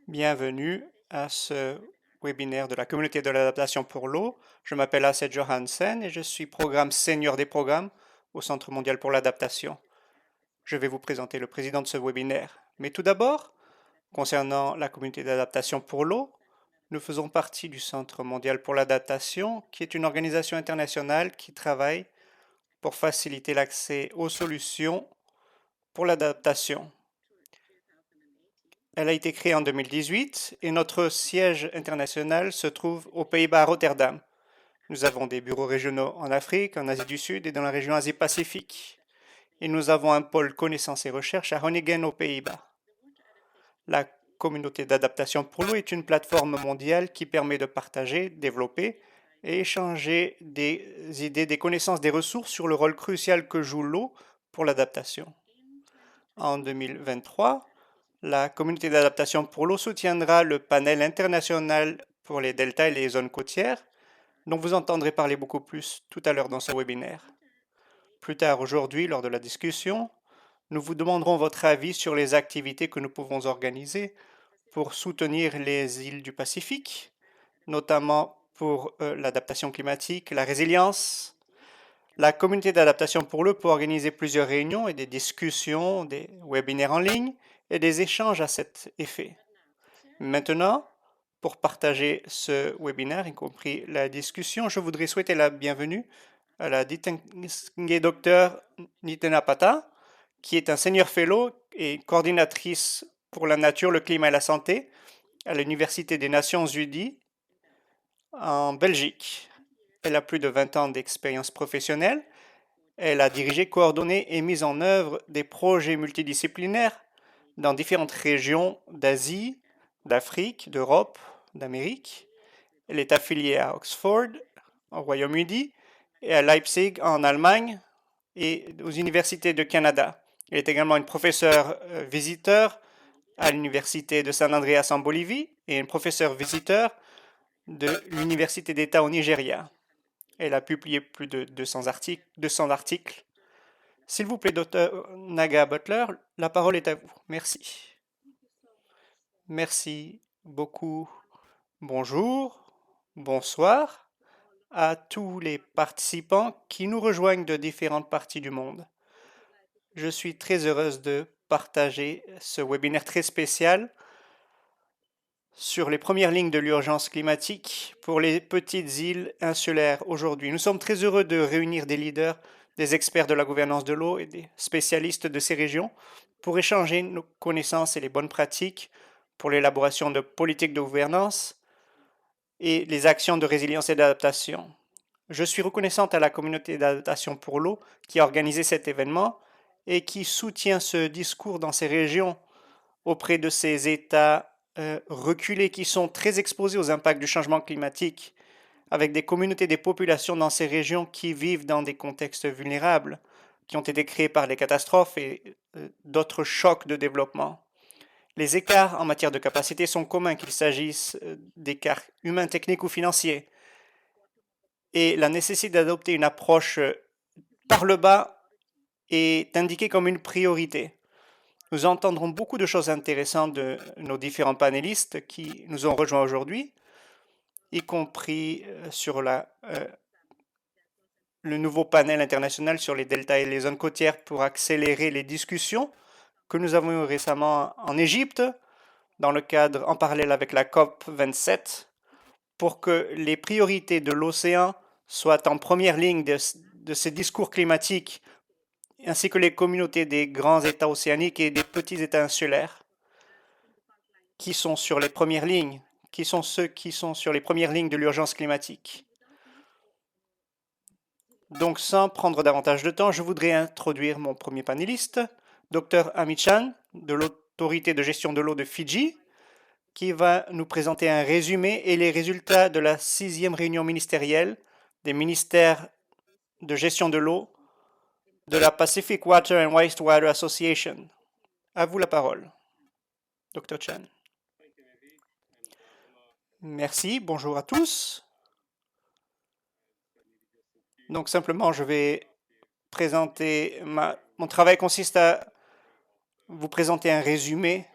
Bienvenue à ce webinaire de la communauté de l'adaptation pour l'eau. Je m'appelle Asset Johansen et je suis programme senior des programmes au Centre mondial pour l'adaptation. Je vais vous présenter le président de ce webinaire. Mais tout d'abord, concernant la communauté d'adaptation pour l'eau, nous faisons partie du Centre mondial pour l'adaptation, qui est une organisation internationale qui travaille pour faciliter l'accès aux solutions pour l'adaptation. Elle a été créée en 2018 et notre siège international se trouve aux Pays-Bas à Rotterdam. Nous avons des bureaux régionaux en Afrique, en Asie du Sud et dans la région Asie-Pacifique. Et nous avons un pôle connaissance et recherche à Groningen aux Pays-Bas. La communauté d'adaptation pour l'eau est une plateforme mondiale qui permet de partager, développer et échanger des idées, des connaissances, des ressources sur le rôle crucial que joue l'eau pour l'adaptation. En 2023, la communauté d'adaptation pour l'eau soutiendra le panel international pour les deltas et les zones côtières, dont vous entendrez parler beaucoup plus tout à l'heure dans ce webinaire. Plus tard aujourd'hui, lors de la discussion, nous vous demanderons votre avis sur les activités que nous pouvons organiser pour soutenir les îles du Pacifique, notamment pour l'adaptation climatique, la résilience. La communauté d'adaptation pour l'eau peut organiser plusieurs réunions et des discussions, des webinaires en ligne et des échanges à cet effet. Maintenant, pour partager ce webinaire, y compris la discussion, je voudrais souhaiter la bienvenue à la distinguée docteur Nitena Pata, qui est un senior fellow et coordinatrice pour la nature, le climat et la santé à l'Université des Nations Unies en Belgique. Elle a plus de 20 ans d'expérience professionnelle. Elle a dirigé, coordonné et mis en œuvre des projets multidisciplinaires dans différentes régions d'Asie, d'Afrique, d'Europe, d'Amérique. Elle est affiliée à Oxford, au Royaume-Uni, et à Leipzig, en Allemagne, et aux universités de Canada. Elle est également une professeure visiteur à l'Université de San Andreas en Bolivie et une professeure visiteur de l'Université d'État au Nigeria. Elle a publié plus de 200 articles. S'il vous plaît, Dr. Naga Butler, la parole est à vous. Merci. Merci beaucoup. Bonjour, bonsoir à tous les participants qui nous rejoignent de différentes parties du monde. Je suis très heureuse de partager ce webinaire très spécial sur les premières lignes de l'urgence climatique pour les petites îles insulaires aujourd'hui. Nous sommes très heureux de réunir des leaders, des experts de la gouvernance de l'eau et des spécialistes de ces régions pour échanger nos connaissances et les bonnes pratiques pour l'élaboration de politiques de gouvernance et les actions de résilience et d'adaptation. Je suis reconnaissante à la communauté d'adaptation pour l'eau qui a organisé cet événement et qui soutient ce discours dans ces régions auprès de ces États reculés qui sont très exposés aux impacts du changement climatique, avec des communautés, des populations dans ces régions qui vivent dans des contextes vulnérables, qui ont été créés par les catastrophes et d'autres chocs de développement. Les écarts en matière de capacité sont communs, qu'il s'agisse d'écarts humains, techniques ou financiers. Et la nécessité d'adopter une approche par le bas est indiquée comme une priorité. Nous entendrons beaucoup de choses intéressantes de nos différents panélistes qui nous ont rejoints aujourd'hui, y compris sur le nouveau panel international sur les deltas et les zones côtières pour accélérer les discussions que nous avons eues récemment en Égypte, dans le cadre en parallèle avec la COP 27, pour que les priorités de l'océan soient en première ligne de ces discours climatiques ainsi que les communautés des grands États océaniques et des petits États insulaires, qui sont sur les premières lignes, qui sont ceux qui sont sur les premières lignes de l'urgence climatique. Donc, sans prendre davantage de temps, je voudrais introduire mon premier panéliste, Dr. Amit Chan, de l'Autorité de gestion de l'eau de Fidji, qui va nous présenter un résumé et les résultats de la 6e réunion ministérielle des ministères de gestion de l'eau de la Pacific Water and Wastewater Association. À vous la parole, Dr. Chan. Merci, bonjour à tous. Donc simplement, je vais présenter mon travail consiste à vous présenter un résumé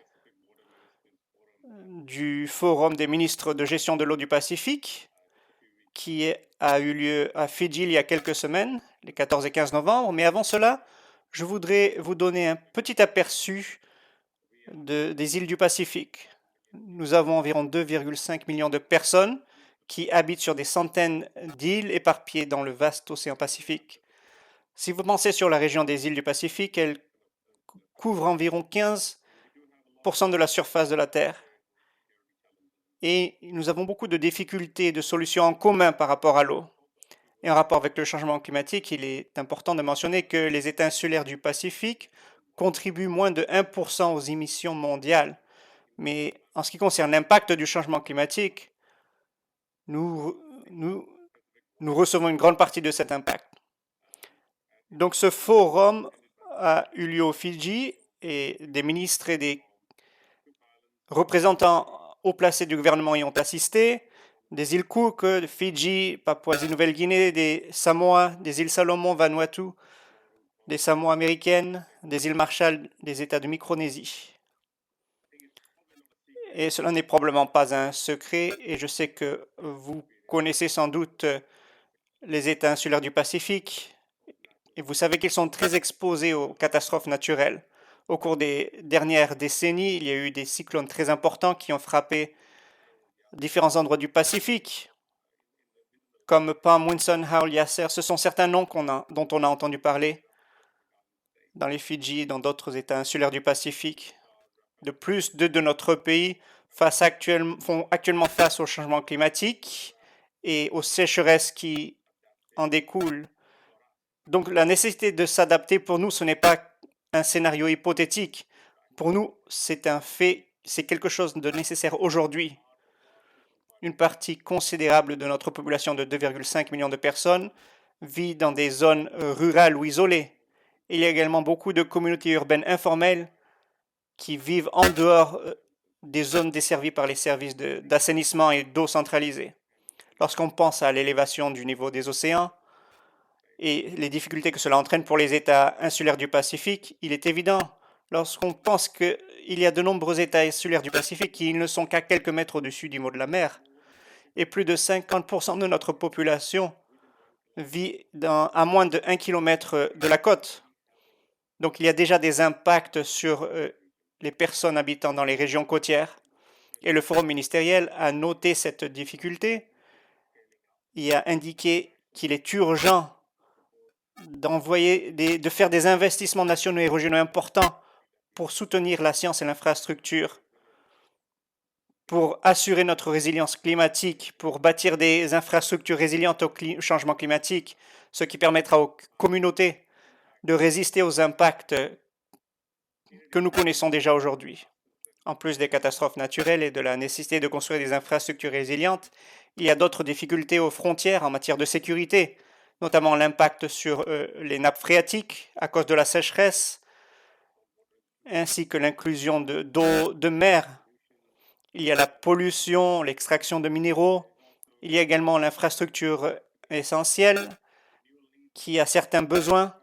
du Forum des ministres de gestion de l'eau du Pacifique, qui a eu lieu à Fidji il y a quelques semaines, les 14 et 15 novembre. Mais avant cela, je voudrais vous donner un petit aperçu des îles du Pacifique. Nous avons environ 2,5 millions de personnes qui habitent sur des centaines d'îles éparpillées dans le vaste océan Pacifique. Si vous pensez sur la région des îles du Pacifique, elle couvre environ 15% de la surface de la Terre. Et nous avons beaucoup de difficultés et de solutions en commun par rapport à l'eau. Et en rapport avec le changement climatique, il est important de mentionner que les États insulaires du Pacifique contribuent moins de 1% aux émissions mondiales. Mais en ce qui concerne l'impact du changement climatique, nous, nous, nous recevons une grande partie de cet impact. Donc ce forum a eu lieu au Fidji et des ministres et des représentants haut placés du gouvernement y ont assisté. Des îles Cook, de Fidji, Papouasie-Nouvelle-Guinée, des Samoa, des îles Salomon, Vanuatu, des Samoa américaines, des îles Marshall, des États de Micronésie. Et cela n'est probablement pas un secret, et je sais que vous connaissez sans doute les États insulaires du Pacifique, et vous savez qu'ils sont très exposés aux catastrophes naturelles. Au cours des dernières décennies, il y a eu des cyclones très importants qui ont frappé différents endroits du Pacifique, comme Palm, Winson, Howell, Yasser. Ce sont certains noms dont on a entendu parler dans les Fidji et dans d'autres États insulaires du Pacifique. De plus, deux de notre pays font actuellement face au changement climatique et aux sécheresses qui en découlent. Donc la nécessité de s'adapter pour nous, ce n'est pas un scénario hypothétique. Pour nous, c'est un fait, c'est quelque chose de nécessaire aujourd'hui. Une partie considérable de notre population de 2,5 millions de personnes vit dans des zones rurales ou isolées. Il y a également beaucoup de communautés urbaines informelles qui vivent en dehors des zones desservies par les services d'assainissement et d'eau centralisée. Lorsqu'on pense à l'élévation du niveau des océans et les difficultés que cela entraîne pour les États insulaires du Pacifique, il est évident, lorsqu'on pense qu'il y a de nombreux États insulaires du Pacifique qui ne sont qu'à quelques mètres au-dessus du niveau de la mer, et plus de 50% de notre population vit à moins de 1 km de la côte. Donc il y a déjà des impacts sur les personnes habitant dans les régions côtières. Et le forum ministériel a noté cette difficulté et a indiqué qu'il est urgent de faire des investissements nationaux et régionaux importants pour soutenir la science et l'infrastructure, pour assurer notre résilience climatique, pour bâtir des infrastructures résilientes au changement climatique, ce qui permettra aux communautés de résister aux impacts que nous connaissons déjà aujourd'hui. En plus des catastrophes naturelles et de la nécessité de construire des infrastructures résilientes, il y a d'autres difficultés aux frontières en matière de sécurité, notamment l'impact sur les nappes phréatiques à cause de la sécheresse, ainsi que l'inclusion d'eau de mer. Il y a la pollution, l'extraction de minéraux. Il y a également l'infrastructure essentielle qui a certains besoins,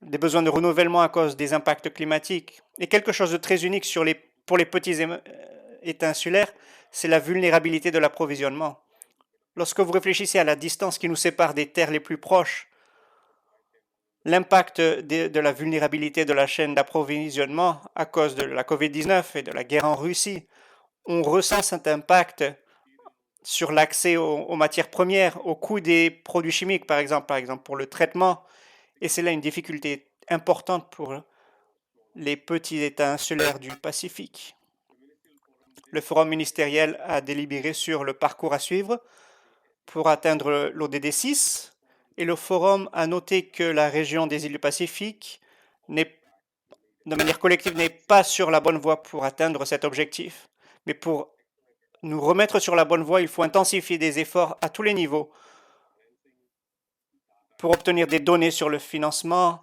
des besoins de renouvellement à cause des impacts climatiques. Et quelque chose de très unique pour les petits États insulaires, c'est la vulnérabilité de l'approvisionnement. Lorsque vous réfléchissez à la distance qui nous sépare des terres les plus proches, l'impact de la vulnérabilité de la chaîne d'approvisionnement à cause de la COVID-19 et de la guerre en Russie, on ressent cet impact sur l'accès aux matières premières, au coût des produits chimiques, par exemple pour le traitement. Et c'est là une difficulté importante pour les petits États insulaires du Pacifique. Le forum ministériel a délibéré sur le parcours à suivre pour atteindre l'ODD 6 et le forum a noté que la région des îles du Pacifique, de manière collective, n'est pas sur la bonne voie pour atteindre cet objectif. Mais pour nous remettre sur la bonne voie, il faut intensifier des efforts à tous les niveaux pour obtenir des données sur le financement,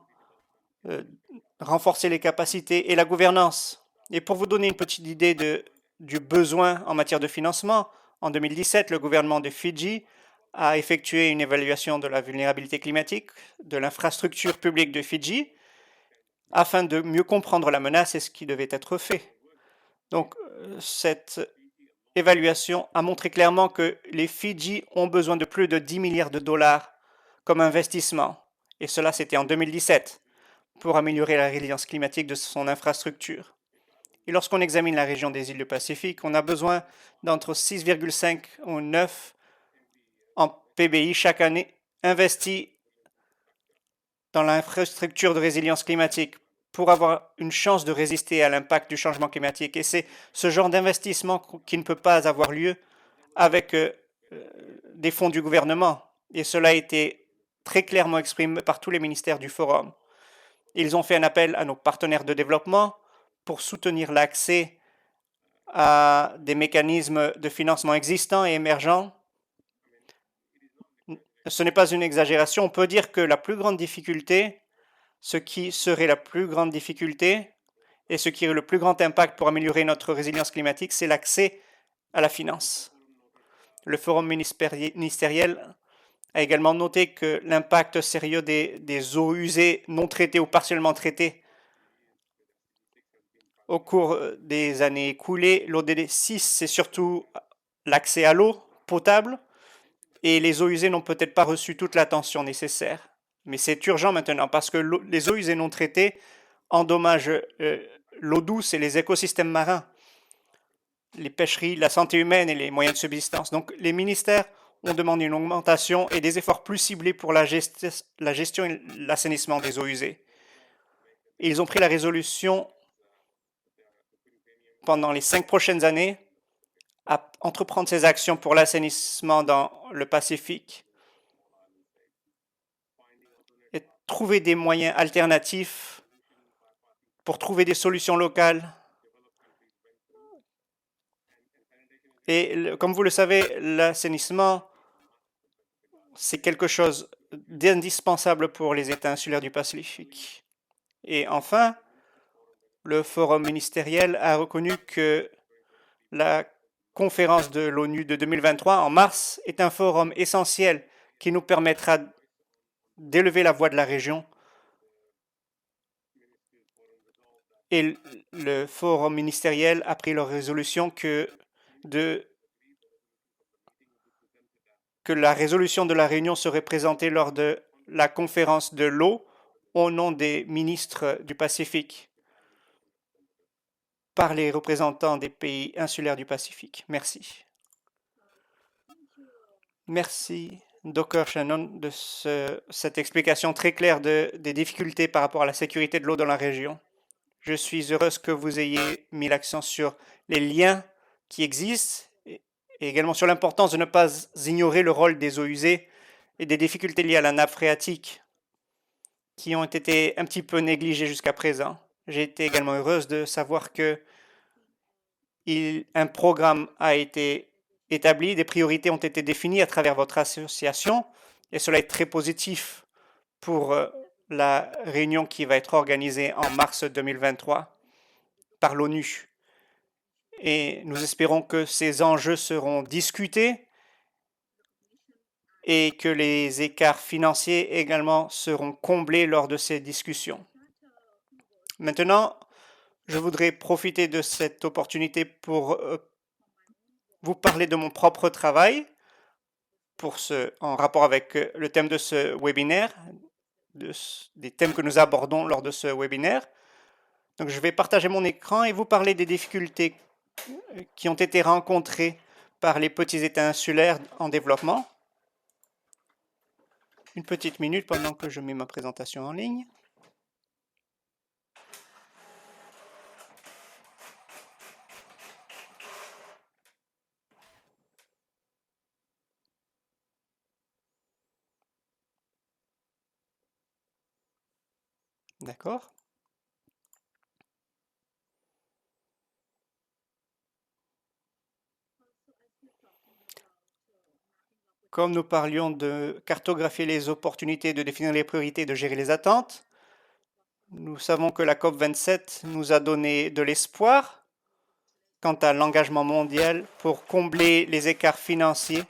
renforcer les capacités et la gouvernance. Et pour vous donner une petite idée du besoin en matière de financement, en 2017, le gouvernement de Fidji a effectué une évaluation de la vulnérabilité climatique de l'infrastructure publique de Fidji afin de mieux comprendre la menace et ce qui devait être fait. Donc, cette évaluation a montré clairement que les Fidji ont besoin de plus de 10 milliards de dollars comme investissement, et cela c'était en 2017, pour améliorer la résilience climatique de son infrastructure. Et lorsqu'on examine la région des îles du Pacifique, on a besoin d'entre 6,5 ou 9 en PBI chaque année investis dans l'infrastructure de résilience climatique pour avoir une chance de résister à l'impact du changement climatique. Et c'est ce genre d'investissement qui ne peut pas avoir lieu avec des fonds du gouvernement. Et cela a été très clairement exprimé par tous les ministères du Forum. Ils ont fait un appel à nos partenaires de développement pour soutenir l'accès à des mécanismes de financement existants et émergents. Ce n'est pas une exagération. On peut dire que la plus grande difficulté, ce qui serait la plus grande difficulté et ce qui aurait le plus grand impact pour améliorer notre résilience climatique, c'est l'accès à la finance. Le forum ministériel a également noté que l'impact sérieux des eaux usées non traitées ou partiellement traitées au cours des années écoulées, l'ODD 6, c'est surtout l'accès à l'eau potable, et les eaux usées n'ont peut-être pas reçu toute l'attention nécessaire. Mais c'est urgent maintenant parce que les eaux usées non traitées endommagent l'eau douce et les écosystèmes marins, les pêcheries, la santé humaine et les moyens de subsistance. Donc les ministères ont demandé une augmentation et des efforts plus ciblés pour la gestion et l'assainissement des eaux usées. Et ils ont pris la résolution pendant les 5 prochaines années à entreprendre ces actions pour l'assainissement dans le Pacifique et trouver des moyens alternatifs pour trouver des solutions locales. Et comme vous le savez, l'assainissement, c'est quelque chose d'indispensable pour les États insulaires du Pacifique. Et enfin, le forum ministériel a reconnu que la conférence de l'ONU de 2023 en mars est un forum essentiel qui nous permettra d'élever la voix de la région. Et le forum ministériel a pris leur résolution que la résolution de la réunion serait présentée lors de la conférence de l'eau au nom des ministres du Pacifique par les représentants des pays insulaires du Pacifique. Merci. Merci, Dr. Shannon, de cette explication très claire des difficultés par rapport à la sécurité de l'eau dans la région. Je suis heureuse que vous ayez mis l'accent sur les liens qui existent et également sur l'importance de ne pas ignorer le rôle des eaux usées et des difficultés liées à la nappe phréatique qui ont été un petit peu négligées jusqu'à présent. J'ai été également heureuse de savoir que un programme a été établi, des priorités ont été définies à travers votre association et cela est très positif pour la réunion qui va être organisée en mars 2023 par l'ONU. Et nous espérons que ces enjeux seront discutés et que les écarts financiers également seront comblés lors de ces discussions. Maintenant, je voudrais profiter de cette opportunité pour vous parler de mon propre travail en rapport avec le thème de ce webinaire, des thèmes que nous abordons lors de ce webinaire. Donc, je vais partager mon écran et vous parler des difficultés qui ont été rencontrées par les petits États insulaires en développement. Une petite minute pendant que je mets ma présentation en ligne. D'accord. Comme nous parlions de cartographier les opportunités, de définir les priorités, de gérer les attentes, nous savons que la COP27 nous a donné de l'espoir quant à l'engagement mondial pour combler les écarts financiers,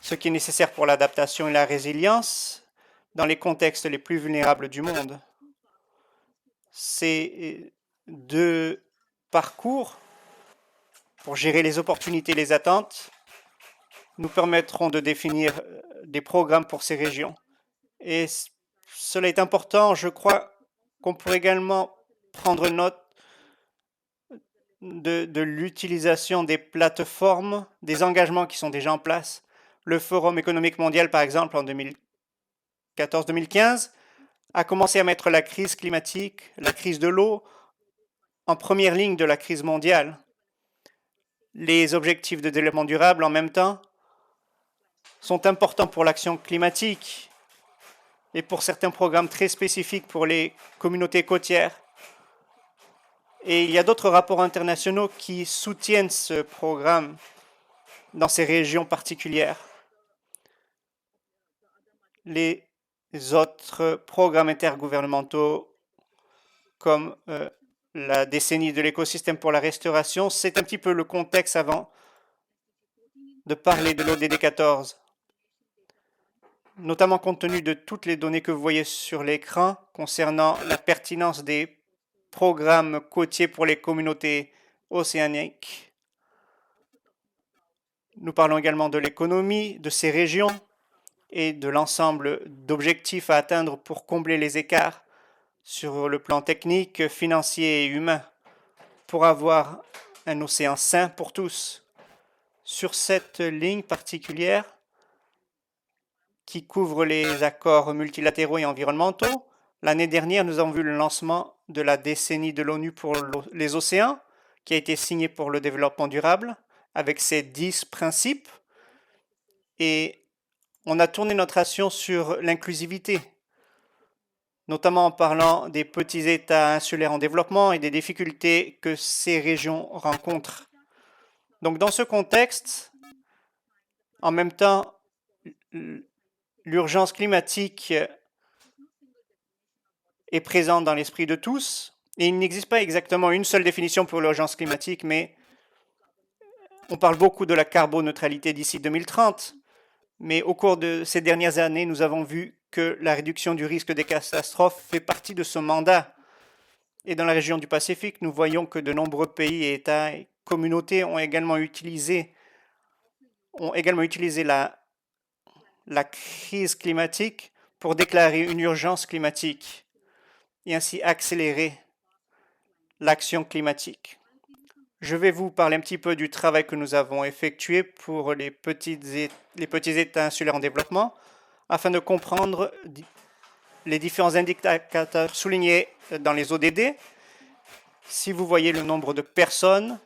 ce qui est nécessaire pour l'adaptation et la résilience dans les contextes les plus vulnérables du monde. Ces deux parcours pour gérer les opportunités et les attentes, nous permettront de définir des programmes pour ces régions. Et cela est important. Je crois qu'on pourrait également prendre note de l'utilisation des plateformes, des engagements qui sont déjà en place. Le Forum économique mondial, par exemple, en 2014-2015, a commencé à mettre la crise climatique, la crise de l'eau, en première ligne de la crise mondiale. Les objectifs de développement durable, en même temps, sont importants pour l'action climatique et pour certains programmes très spécifiques pour les communautés côtières. Et il y a d'autres rapports internationaux qui soutiennent ce programme dans ces régions particulières. Les autres programmes intergouvernementaux, comme la décennie de l'écosystème pour la restauration, c'est un petit peu le contexte avant de parler de l'ODD 14. Notamment compte tenu de toutes les données que vous voyez sur l'écran concernant la pertinence des programmes côtiers pour les communautés océaniques. Nous parlons également de l'économie de ces régions et de l'ensemble d'objectifs à atteindre pour combler les écarts sur le plan technique, financier et humain pour avoir un océan sain pour tous. Sur cette ligne particulière qui couvre les accords multilatéraux et environnementaux, l'année dernière, nous avons vu le lancement de la décennie de l'ONU pour les océans, qui a été signée pour le développement durable, avec ses 10 principes. Et on a tourné notre action sur l'inclusivité, notamment en parlant des petits États insulaires en développement et des difficultés que ces régions rencontrent. Donc dans ce contexte, en même temps, l'urgence climatique est présente dans l'esprit de tous, et il n'existe pas exactement une seule définition pour l'urgence climatique, mais on parle beaucoup de la carboneutralité d'ici 2030, mais au cours de ces dernières années, nous avons vu que la réduction du risque des catastrophes fait partie de ce mandat. Et dans la région du Pacifique, nous voyons que de nombreux pays, États et communautés ont également utilisé la crise climatique pour déclarer une urgence climatique et ainsi accélérer l'action climatique. Je vais vous parler un petit peu du travail que nous avons effectué pour les petits États insulaires en développement afin de comprendre les différents indicateurs soulignés dans les ODD. Si vous voyez le nombre de personnes,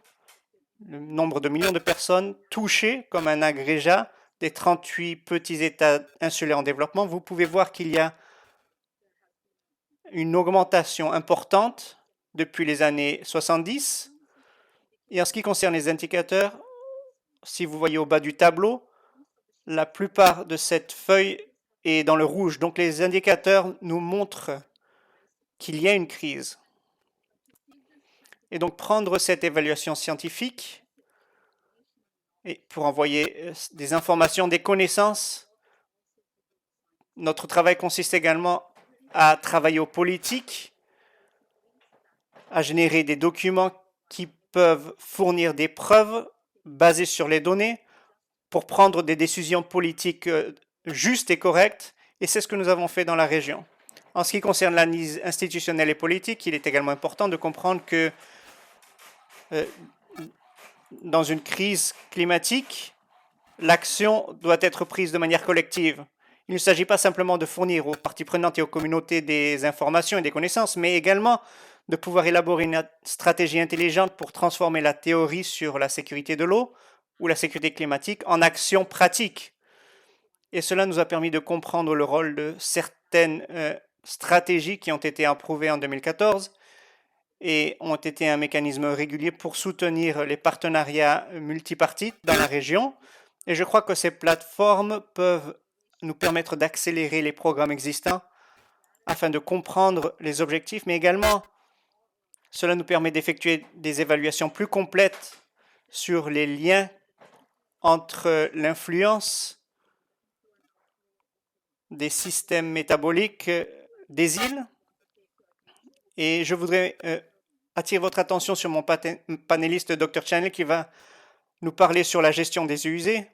le nombre de millions de personnes touchées comme un agrégat des 38 petits États insulaires en développement, vous pouvez voir qu'il y a une augmentation importante depuis les années 70. Et en ce qui concerne les indicateurs, si vous voyez au bas du tableau, la plupart de cette feuille est dans le rouge. Donc les indicateurs nous montrent qu'il y a une crise. Et donc prendre cette évaluation scientifique et pour envoyer des informations, des connaissances. Notre travail consiste également à travailler aux politiques, à générer des documents qui peuvent fournir des preuves basées sur les données pour prendre des décisions politiques justes et correctes, et c'est ce que nous avons fait dans la région. En ce qui concerne l'analyse institutionnelle et politique, il est également important de comprendre que dans une crise climatique, l'action doit être prise de manière collective. Il ne s'agit pas simplement de fournir aux parties prenantes et aux communautés des informations et des connaissances, mais également de pouvoir élaborer une stratégie intelligente pour transformer la théorie sur la sécurité de l'eau ou la sécurité climatique en action pratique. Et cela nous a permis de comprendre le rôle de certaines stratégies qui ont été approuvées en 2014 et ont été un mécanisme régulier pour soutenir les partenariats multipartites dans la région. Et je crois que ces plateformes peuvent nous permettre d'accélérer les programmes existants afin de comprendre les objectifs, mais également cela nous permet d'effectuer des évaluations plus complètes sur les liens entre l'influence des systèmes métaboliques des îles. Et je voudrais attirer votre attention sur mon panéliste Dr. Chanel qui va nous parler sur la gestion des eaux usées,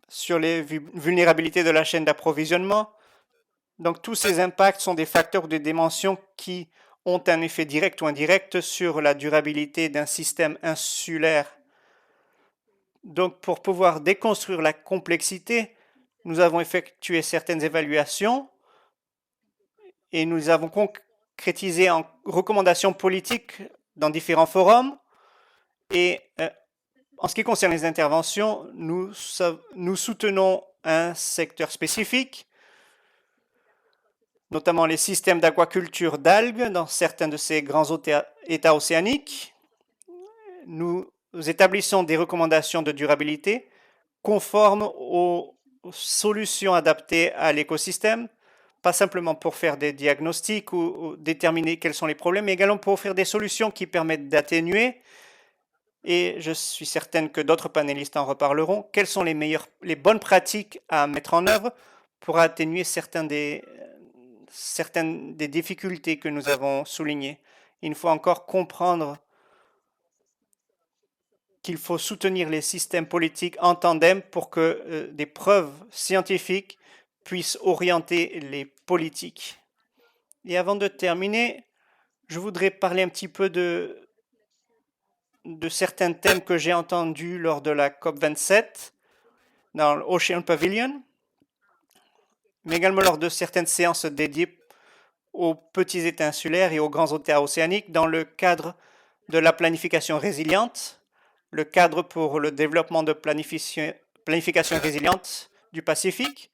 sur les vulnérabilités de la chaîne d'approvisionnement. Donc tous ces impacts sont des facteurs ou des dimensions qui ont un effet direct ou indirect sur la durabilité d'un système insulaire. Donc pour pouvoir déconstruire la complexité, nous avons effectué certaines évaluations et nous avons concrétisé en recommandations politiques dans différents forums. Et en ce qui concerne les interventions, nous soutenons un secteur spécifique, notamment les systèmes d'aquaculture d'algues dans certains de ces grands états océaniques. Nous établissons des recommandations de durabilité conformes aux solutions adaptées à l'écosystème, pas simplement pour faire des diagnostics ou déterminer quels sont les problèmes, mais également pour offrir des solutions qui permettent d'atténuer, et je suis certaine que d'autres panélistes en reparleront, quelles sont les bonnes pratiques à mettre en œuvre pour atténuer certaines des difficultés que nous avons soulignées. Il faut encore comprendre qu'il faut soutenir les systèmes politiques en tandem pour que des preuves scientifiques puissent orienter les politiques. Et avant de terminer, je voudrais parler un petit peu de certains thèmes que j'ai entendus lors de la COP27 dans l'Ocean Pavilion, mais également lors de certaines séances dédiées aux petits États insulaires et aux grands États océaniques dans le cadre de la planification résiliente, le cadre pour le développement de planification résiliente du Pacifique.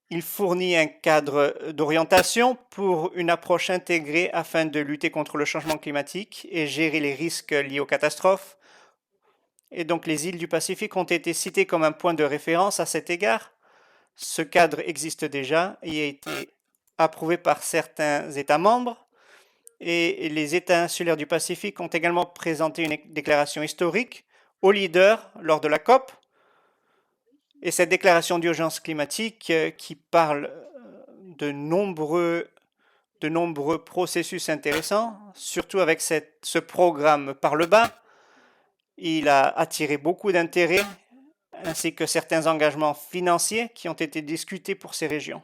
Il fournit un cadre d'orientation pour une approche intégrée afin de lutter contre le changement climatique et gérer les risques liés aux catastrophes. Et donc les îles du Pacifique ont été citées comme un point de référence à cet égard. Ce cadre existe déjà et a été approuvé par certains États membres. Et les États insulaires du Pacifique ont également présenté une déclaration historique aux leaders lors de la COP. Et cette déclaration d'urgence climatique qui parle de nombreux processus intéressants, surtout avec ce programme par le bas, il a attiré beaucoup d'intérêt, ainsi que certains engagements financiers qui ont été discutés pour ces régions.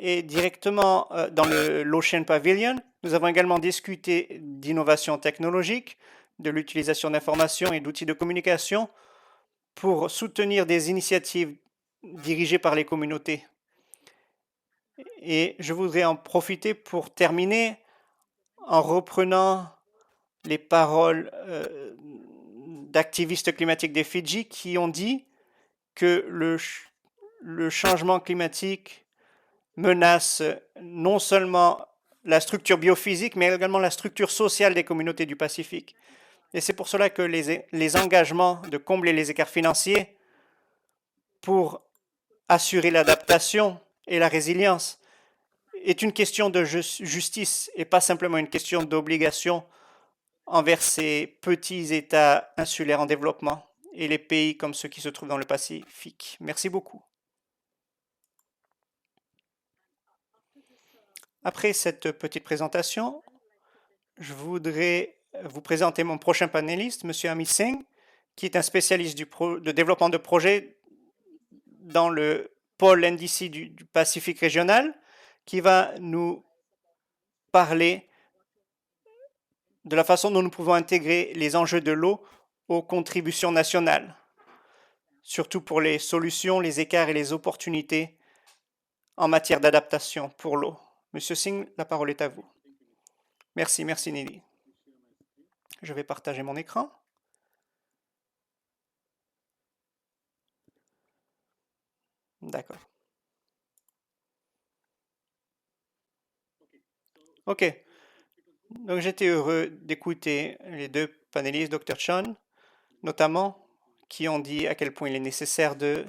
Et directement dans l'Ocean Pavilion, nous avons également discuté d'innovation technologique, de l'utilisation d'informations et d'outils de communication pour soutenir des initiatives dirigées par les communautés. Et je voudrais en profiter pour terminer en reprenant les paroles d'activistes climatiques des Fidji qui ont dit que le changement climatique menace non seulement la structure biophysique, mais également la structure sociale des communautés du Pacifique. Et c'est pour cela que les engagements de combler les écarts financiers pour assurer l'adaptation et la résilience est une question de justice et pas simplement une question d'obligation envers ces petits États insulaires en développement et les pays comme ceux qui se trouvent dans le Pacifique. Merci beaucoup. Après cette petite présentation, je voudrais vous présenter mon prochain panéliste, M. Amit Singh, qui est un spécialiste de développement de projets dans le pôle NDC du Pacifique régional, qui va nous parler de la façon dont nous pouvons intégrer les enjeux de l'eau aux contributions nationales, surtout pour les solutions, les écarts et les opportunités en matière d'adaptation pour l'eau. Monsieur Singh, la parole est à vous. Merci Nelly. Je vais partager mon écran. D'accord. OK. Donc j'étais heureux d'écouter les deux panélistes, Dr. Chan, notamment, qui ont dit à quel point il est nécessaire de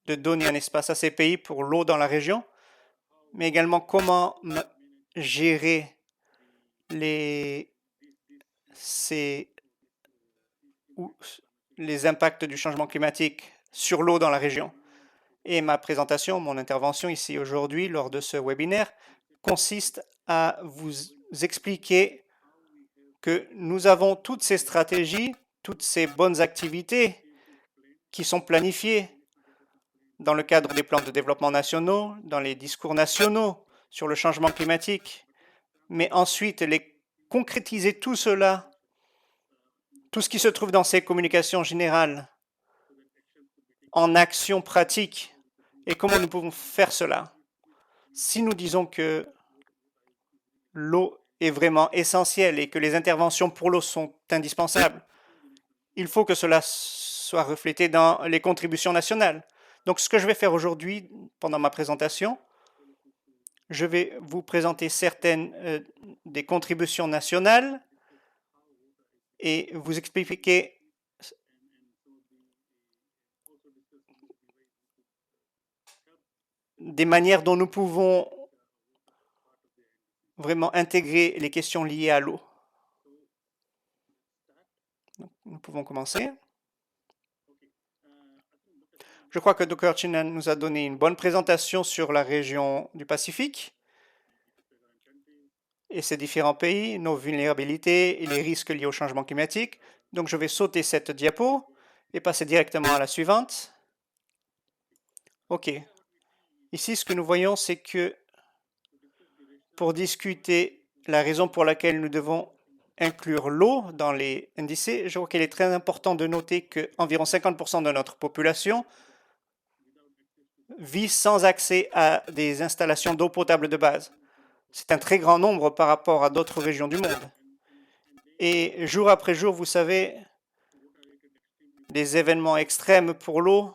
donner un espace à ces pays pour l'eau dans la région, mais également comment gérer les impacts du changement climatique sur l'eau dans la région. Et ma présentation, mon intervention ici aujourd'hui lors de ce webinaire consiste à vous expliquer que nous avons toutes ces stratégies, toutes ces bonnes activités qui sont planifiées dans le cadre des plans de développement nationaux, dans les discours nationaux sur le changement climatique, mais ensuite les concrétiser tout cela, tout ce qui se trouve dans ces communications générales, en action pratique. Et comment nous pouvons faire cela? Si nous disons que l'eau est vraiment essentielle et que les interventions pour l'eau sont indispensables, il faut que cela soit reflété dans les contributions nationales. Donc, ce que je vais faire aujourd'hui pendant ma présentation, je vais vous présenter certaines des contributions nationales et vous expliquer des manières dont nous pouvons vraiment intégrer les questions liées à l'eau. Nous pouvons commencer. Je crois que Dr. Chinan nous a donné une bonne présentation sur la région du Pacifique et ses différents pays, nos vulnérabilités et les risques liés au changement climatique. Donc, je vais sauter cette diapo et passer directement à la suivante. OK. Ici, ce que nous voyons, c'est que pour discuter la raison pour laquelle nous devons inclure l'eau dans les NDC, je crois qu'il est très important de noter qu'environ 50% de notre population vit sans accès à des installations d'eau potable de base. C'est un très grand nombre par rapport à d'autres régions du monde. Et jour après jour, vous savez, des événements extrêmes pour l'eau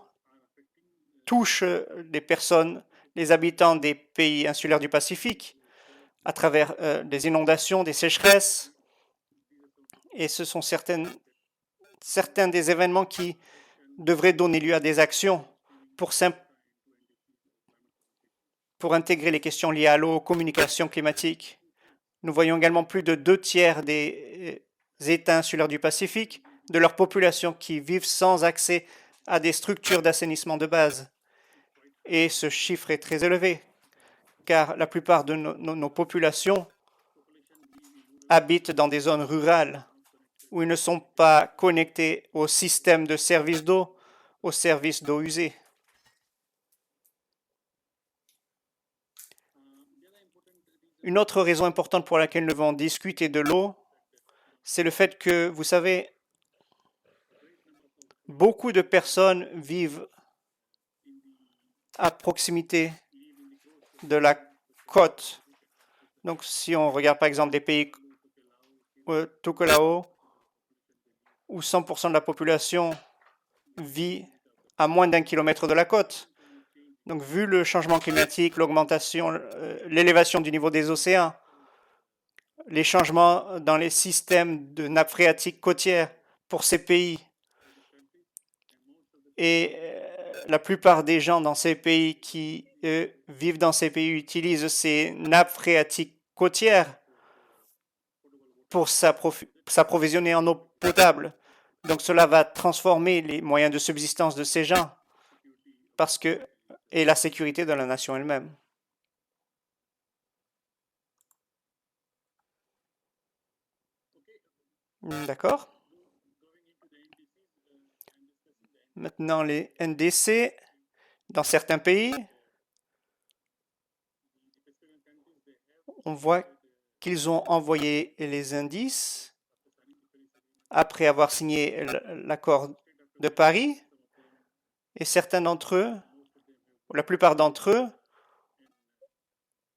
touchent les personnes, les habitants des pays insulaires du Pacifique, à travers des inondations, des sécheresses. Et ce sont certains des événements qui devraient donner lieu à des actions pour intégrer les questions liées à l'eau, aux communications climatiques. Nous voyons également plus de 2/3 des États insulaires du Pacifique, de leur population qui vivent sans accès à des structures d'assainissement de base. Et ce chiffre est très élevé, car la plupart de nos populations habitent dans des zones rurales où ils ne sont pas connectés au système de service d'eau, aux services d'eau usée. Une autre raison importante pour laquelle nous devons discuter de l'eau, c'est le fait que, vous savez, beaucoup de personnes vivent à proximité de la côte. Donc, si on regarde par exemple des pays Tokelau, où 100% de la population vit à moins d'1 kilomètre de la côte. Donc, vu le changement climatique, l'augmentation, l'élévation du niveau des océans, les changements dans les systèmes de nappes phréatiques côtières pour ces pays, et la plupart des gens dans ces pays qui vivent dans ces pays utilisent ces nappes phréatiques côtières pour s'approvisionner en eau potable. Donc cela va transformer les moyens de subsistance de ces gens et la sécurité de la nation elle-même. D'accord. Maintenant, les NDC, dans certains pays, on voit qu'ils ont envoyé les indices après avoir signé l'accord de Paris, et certains d'entre eux, ou la plupart d'entre eux,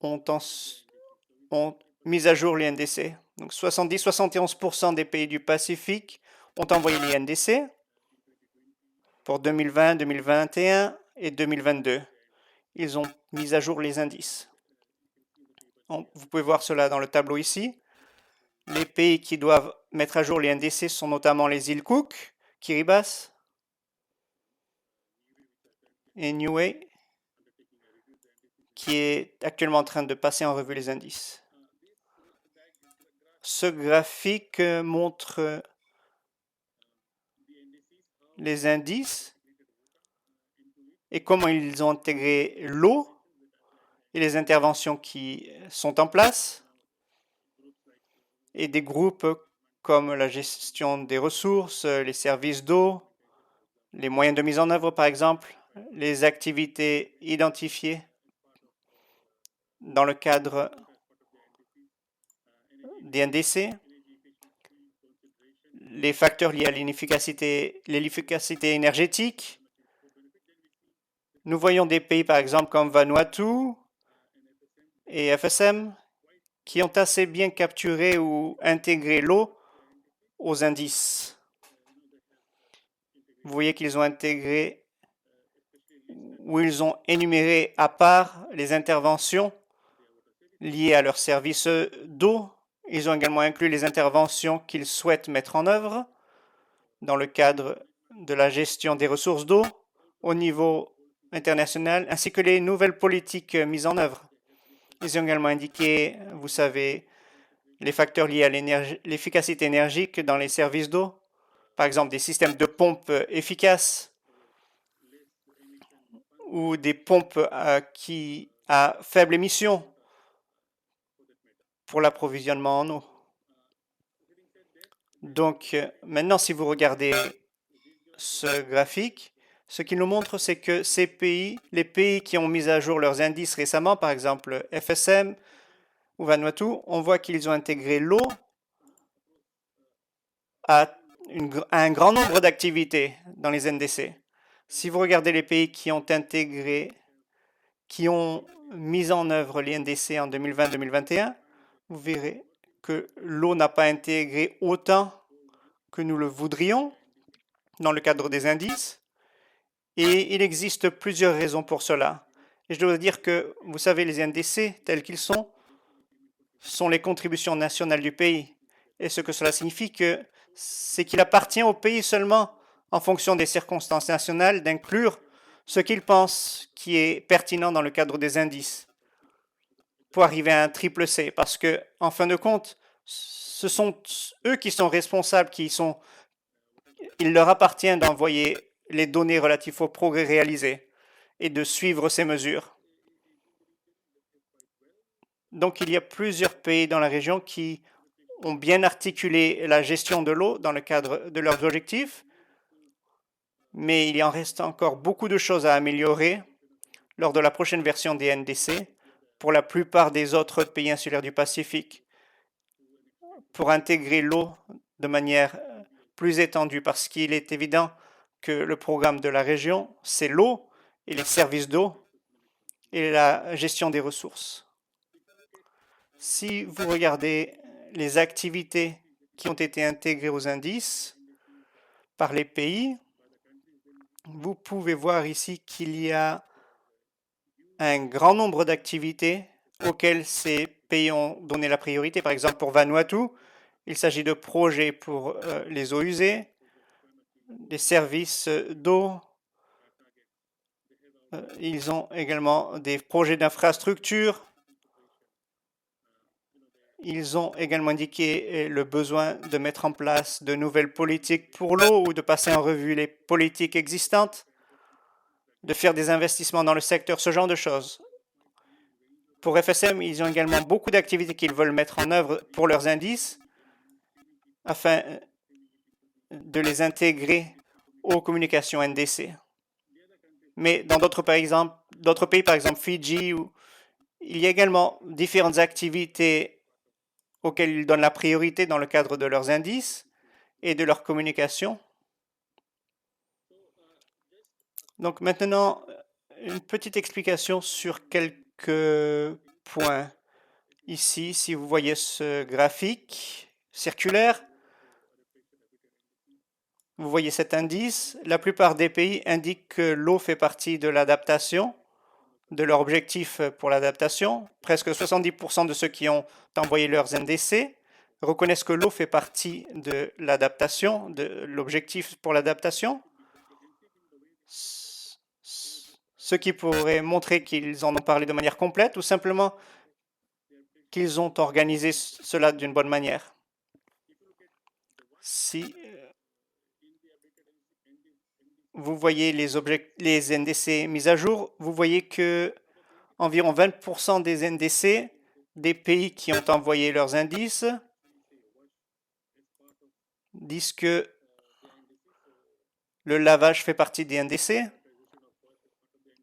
ont mis à jour les NDC. Donc 70-71% des pays du Pacifique ont envoyé les NDC pour 2020, 2021 et 2022. Ils ont mis à jour les indices. Vous pouvez voir cela dans le tableau ici. Les pays qui doivent mettre à jour les NDC sont notamment les îles Cook, Kiribati et Niue, qui est actuellement en train de passer en revue les indices. Ce graphique montre les indices et comment ils ont intégré l'eau et les interventions qui sont en place, et des groupes comme la gestion des ressources, les services d'eau, les moyens de mise en œuvre par exemple, les activités identifiées dans le cadre des NDC, les facteurs liés à l'efficacité énergétique. Nous voyons des pays par exemple comme Vanuatu et FSM qui ont assez bien capturé ou intégré l'eau aux indices. Vous voyez qu'ils ont intégré ou ils ont énuméré à part les interventions liées à leur service d'eau. Ils ont également inclus les interventions qu'ils souhaitent mettre en œuvre dans le cadre de la gestion des ressources d'eau au niveau international, ainsi que les nouvelles politiques mises en œuvre. Ils ont également indiqué, vous savez, les facteurs liés à l'efficacité énergique dans les services d'eau, par exemple des systèmes de pompes efficaces ou des pompes qui à faible émission pour l'approvisionnement en eau. Donc maintenant, si vous regardez ce graphique, ce qu'il nous montre, c'est que ces pays, les pays qui ont mis à jour leurs indices récemment, par exemple FSM ou Vanuatu, on voit qu'ils ont intégré l'eau à un grand nombre d'activités dans les NDC. Si vous regardez les pays qui ont intégré, qui ont mis en œuvre les NDC en 2020-2021, vous verrez que l'eau n'a pas intégré autant que nous le voudrions dans le cadre des indices. Et il existe plusieurs raisons pour cela. Et je dois dire que, vous savez, les NDC, tels qu'ils sont les contributions nationales du pays. Et ce que cela signifie, c'est qu'il appartient au pays seulement, en fonction des circonstances nationales, d'inclure ce qu'ils pensent qui est pertinent dans le cadre des indices pour arriver à un triple C. Parce que, en fin de compte, ce sont eux qui sont responsables, il leur appartient d'envoyer les données relatives aux progrès réalisés et de suivre ces mesures. Donc, il y a plusieurs pays dans la région qui ont bien articulé la gestion de l'eau dans le cadre de leurs objectifs, mais il y en reste encore beaucoup de choses à améliorer lors de la prochaine version des NDC pour la plupart des autres pays insulaires du Pacifique, pour intégrer l'eau de manière plus étendue, parce qu'il est évident que le programme de la région, c'est l'eau et les services d'eau et la gestion des ressources. Si vous regardez les activités qui ont été intégrées aux indices par les pays, vous pouvez voir ici qu'il y a un grand nombre d'activités auxquelles ces pays ont donné la priorité. Par exemple, pour Vanuatu, il s'agit de projets pour les eaux usées, des services d'eau. Ils ont également des projets d'infrastructure. Ils ont également indiqué le besoin de mettre en place de nouvelles politiques pour l'eau ou de passer en revue les politiques existantes, de faire des investissements dans le secteur, ce genre de choses. Pour FSM, ils ont également beaucoup d'activités qu'ils veulent mettre en œuvre pour leurs indices afin de les intégrer aux communications NDC. Mais dans d'autres pays, par exemple Fidji, il y a également différentes activités auxquelles ils donnent la priorité dans le cadre de leurs indices et de leur communication. Donc maintenant, une petite explication sur quelques points. Ici, si vous voyez ce graphique circulaire, vous voyez cet indice. La plupart des pays indiquent que l'eau fait partie de l'adaptation, de leur objectif pour l'adaptation. Presque 70% de ceux qui ont envoyé leurs NDC reconnaissent que l'eau fait partie de l'adaptation, de l'objectif pour l'adaptation. Ce qui pourrait montrer qu'ils en ont parlé de manière complète ou simplement qu'ils ont organisé cela d'une bonne manière. Si vous voyez les NDC mis à jour, vous voyez que environ 20% des NDC des pays qui ont envoyé leurs indices disent que le lavage fait partie des NDC.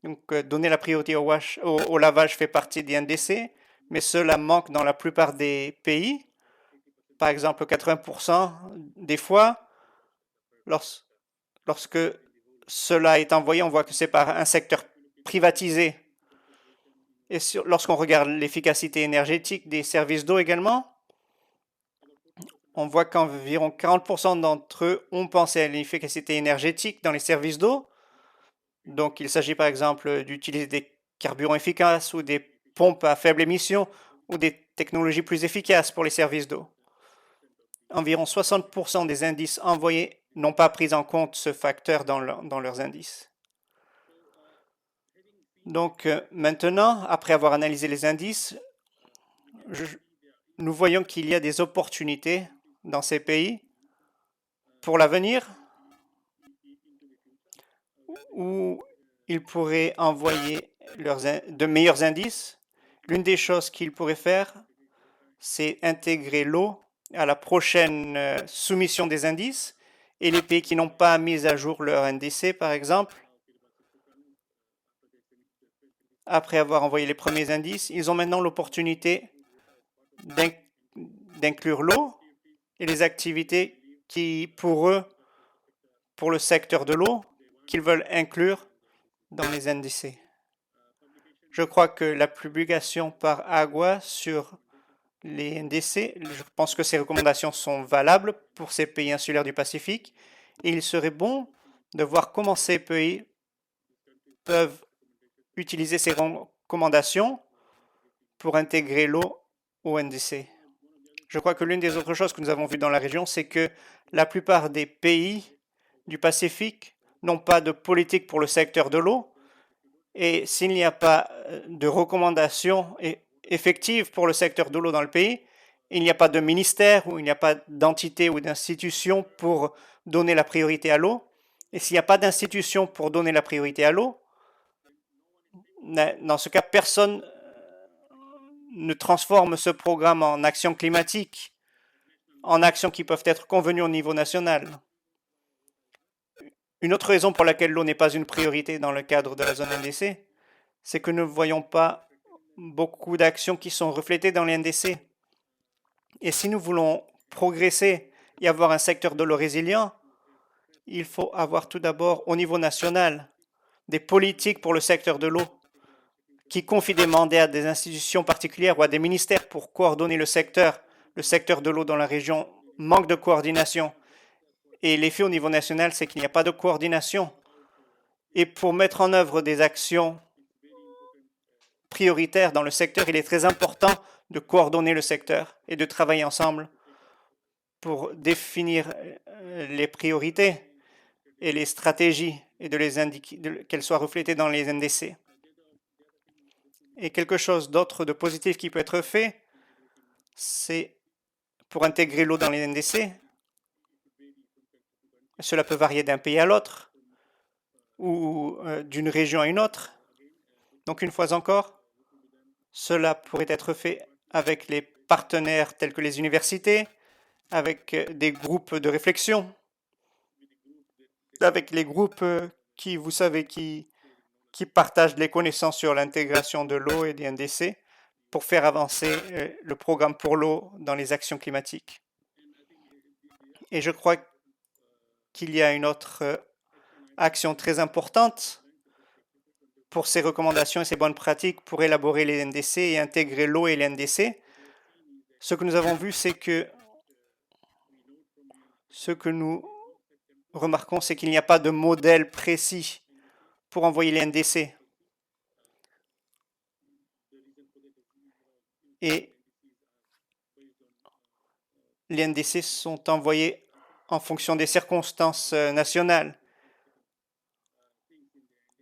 Donc, donner la priorité au lavage fait partie des NDC, mais cela manque dans la plupart des pays. Par exemple, 80% des fois, lorsque cela est envoyé, on voit que c'est par un secteur privatisé. Et lorsqu'on regarde l'efficacité énergétique des services d'eau également, on voit qu'environ 40% d'entre eux ont pensé à l'efficacité énergétique dans les services d'eau. Donc, il s'agit par exemple d'utiliser des carburants efficaces ou des pompes à faible émission ou des technologies plus efficaces pour les services d'eau. Environ 60% des indices envoyés n'ont pas pris en compte ce facteur dans leurs indices. Donc maintenant, après avoir analysé les indices, nous voyons qu'il y a des opportunités dans ces pays pour l'avenir où ils pourraient envoyer de meilleurs indices. L'une des choses qu'ils pourraient faire, c'est intégrer l'eau à la prochaine soumission des indices, et les pays qui n'ont pas mis à jour leur NDC, par exemple, après avoir envoyé les premiers indices, ils ont maintenant l'opportunité d'inclure l'eau et les activités qui, pour eux, pour le secteur de l'eau, qu'ils veulent inclure dans les NDC. Je crois que la publication par AGUA sur les NDC, je pense que ces recommandations sont valables pour ces pays insulaires du Pacifique, et il serait bon de voir comment ces pays peuvent utiliser ces recommandations pour intégrer l'eau au NDC. Je crois que l'une des autres choses que nous avons vues dans la région, c'est que la plupart des pays du Pacifique n'ont pas de politique pour le secteur de l'eau, et s'il n'y a pas de recommandations effectives pour le secteur de l'eau dans le pays, il n'y a pas de ministère ou il n'y a pas d'entité ou d'institution pour donner la priorité à l'eau. Et s'il n'y a pas d'institution pour donner la priorité à l'eau, dans ce cas, personne ne transforme ce programme en action climatique, en actions qui peuvent être convenues au niveau national. Une autre raison pour laquelle l'eau n'est pas une priorité dans le cadre de la zone NDC, c'est que nous ne voyons pas beaucoup d'actions qui sont reflétées dans les NDC. Et si nous voulons progresser et avoir un secteur de l'eau résilient, il faut avoir tout d'abord au niveau national des politiques pour le secteur de l'eau qui confient des mandats à des institutions particulières ou à des ministères pour coordonner le secteur. Le secteur de l'eau dans la région manque de coordination. Et l'effet au niveau national, c'est qu'il n'y a pas de coordination. Et pour mettre en œuvre des actions prioritaires dans le secteur, il est très important de coordonner le secteur et de travailler ensemble pour définir les priorités et les stratégies et de les indiquer, qu'elles soient reflétées dans les NDC. Et quelque chose d'autre de positif qui peut être fait, c'est pour intégrer l'eau dans les NDC. Cela peut varier d'un pays à l'autre ou d'une région à une autre. Donc une fois encore, cela pourrait être fait avec les partenaires tels que les universités, avec des groupes de réflexion, avec les groupes qui, vous savez, qui partagent les connaissances sur l'intégration de l'eau et des NDC pour faire avancer le programme pour l'eau dans les actions climatiques. Et je crois qu'il y a une autre action très importante pour ces recommandations et ces bonnes pratiques pour élaborer les NDC et intégrer l'eau et les NDC. Ce que nous avons vu, c'est que ce que nous remarquons, c'est qu'il n'y a pas de modèle précis pour envoyer les NDC. Et les NDC sont envoyés en fonction des circonstances nationales.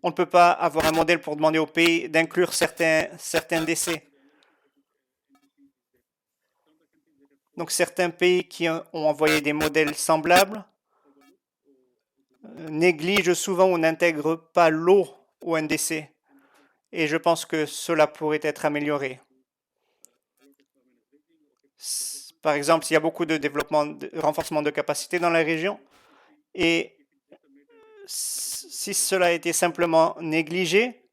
On ne peut pas avoir un modèle pour demander au pays d'inclure certains NDC. Donc certains pays qui ont envoyé des modèles semblables néglige souvent ou n'intègre pas l'eau au NDC. Et je pense que cela pourrait être amélioré. Par exemple, s'il y a beaucoup de développement, de renforcement de capacité dans la région, et si cela a été simplement négligé,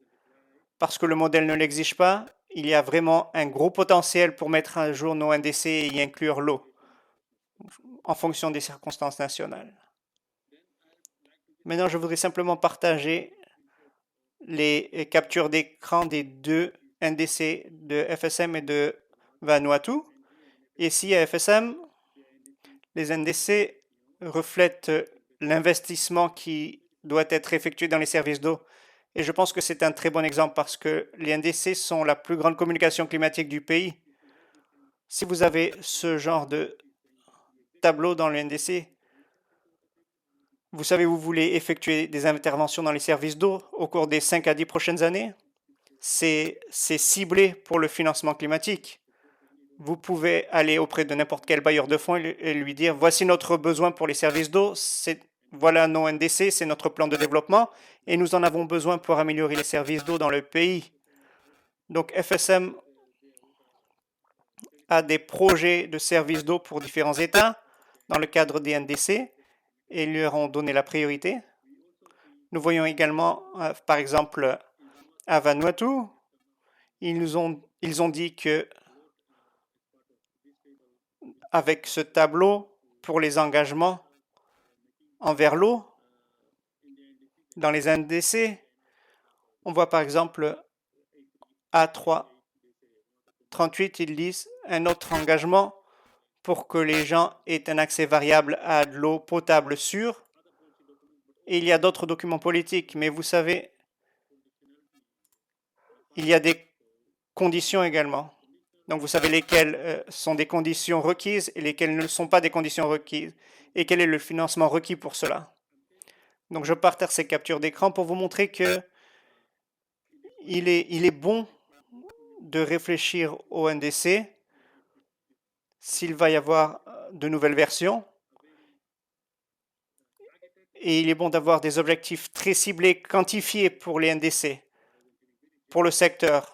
parce que le modèle ne l'exige pas, il y a vraiment un gros potentiel pour mettre à jour nos NDC et y inclure l'eau en fonction des circonstances nationales. Maintenant, je voudrais simplement partager les captures d'écran des deux NDC de FSM et de Vanuatu. Ici, à FSM, les NDC reflètent l'investissement qui doit être effectué dans les services d'eau. Et je pense que c'est un très bon exemple parce que les NDC sont la plus grande communication climatique du pays. Si vous avez ce genre de tableau dans le NDC, vous savez, vous voulez effectuer des interventions dans les services d'eau au cours des 5 à 10 prochaines années. C'est ciblé pour le financement climatique. Vous pouvez aller auprès de n'importe quel bailleur de fonds et lui dire, voici notre besoin pour les services d'eau, voilà nos NDC, c'est notre plan de développement, et nous en avons besoin pour améliorer les services d'eau dans le pays. Donc FSM a des projets de services d'eau pour différents États dans le cadre des NDC, et ils leur ont donné la priorité. Nous voyons également, par exemple, à Vanuatu, ils ont dit que avec ce tableau pour les engagements envers l'eau, dans les NDC, on voit par exemple A338, ils disent un autre engagement pour que les gens aient un accès variable à de l'eau potable sûre. Et il y a d'autres documents politiques, mais vous savez, il y a des conditions également. Donc vous savez lesquelles sont des conditions requises et lesquelles ne sont pas des conditions requises, et quel est le financement requis pour cela. Donc je partage ces captures d'écran pour vous montrer que il est bon de réfléchir au NDC s'il va y avoir de nouvelles versions. Et il est bon d'avoir des objectifs très ciblés, quantifiés pour les NDC, pour le secteur,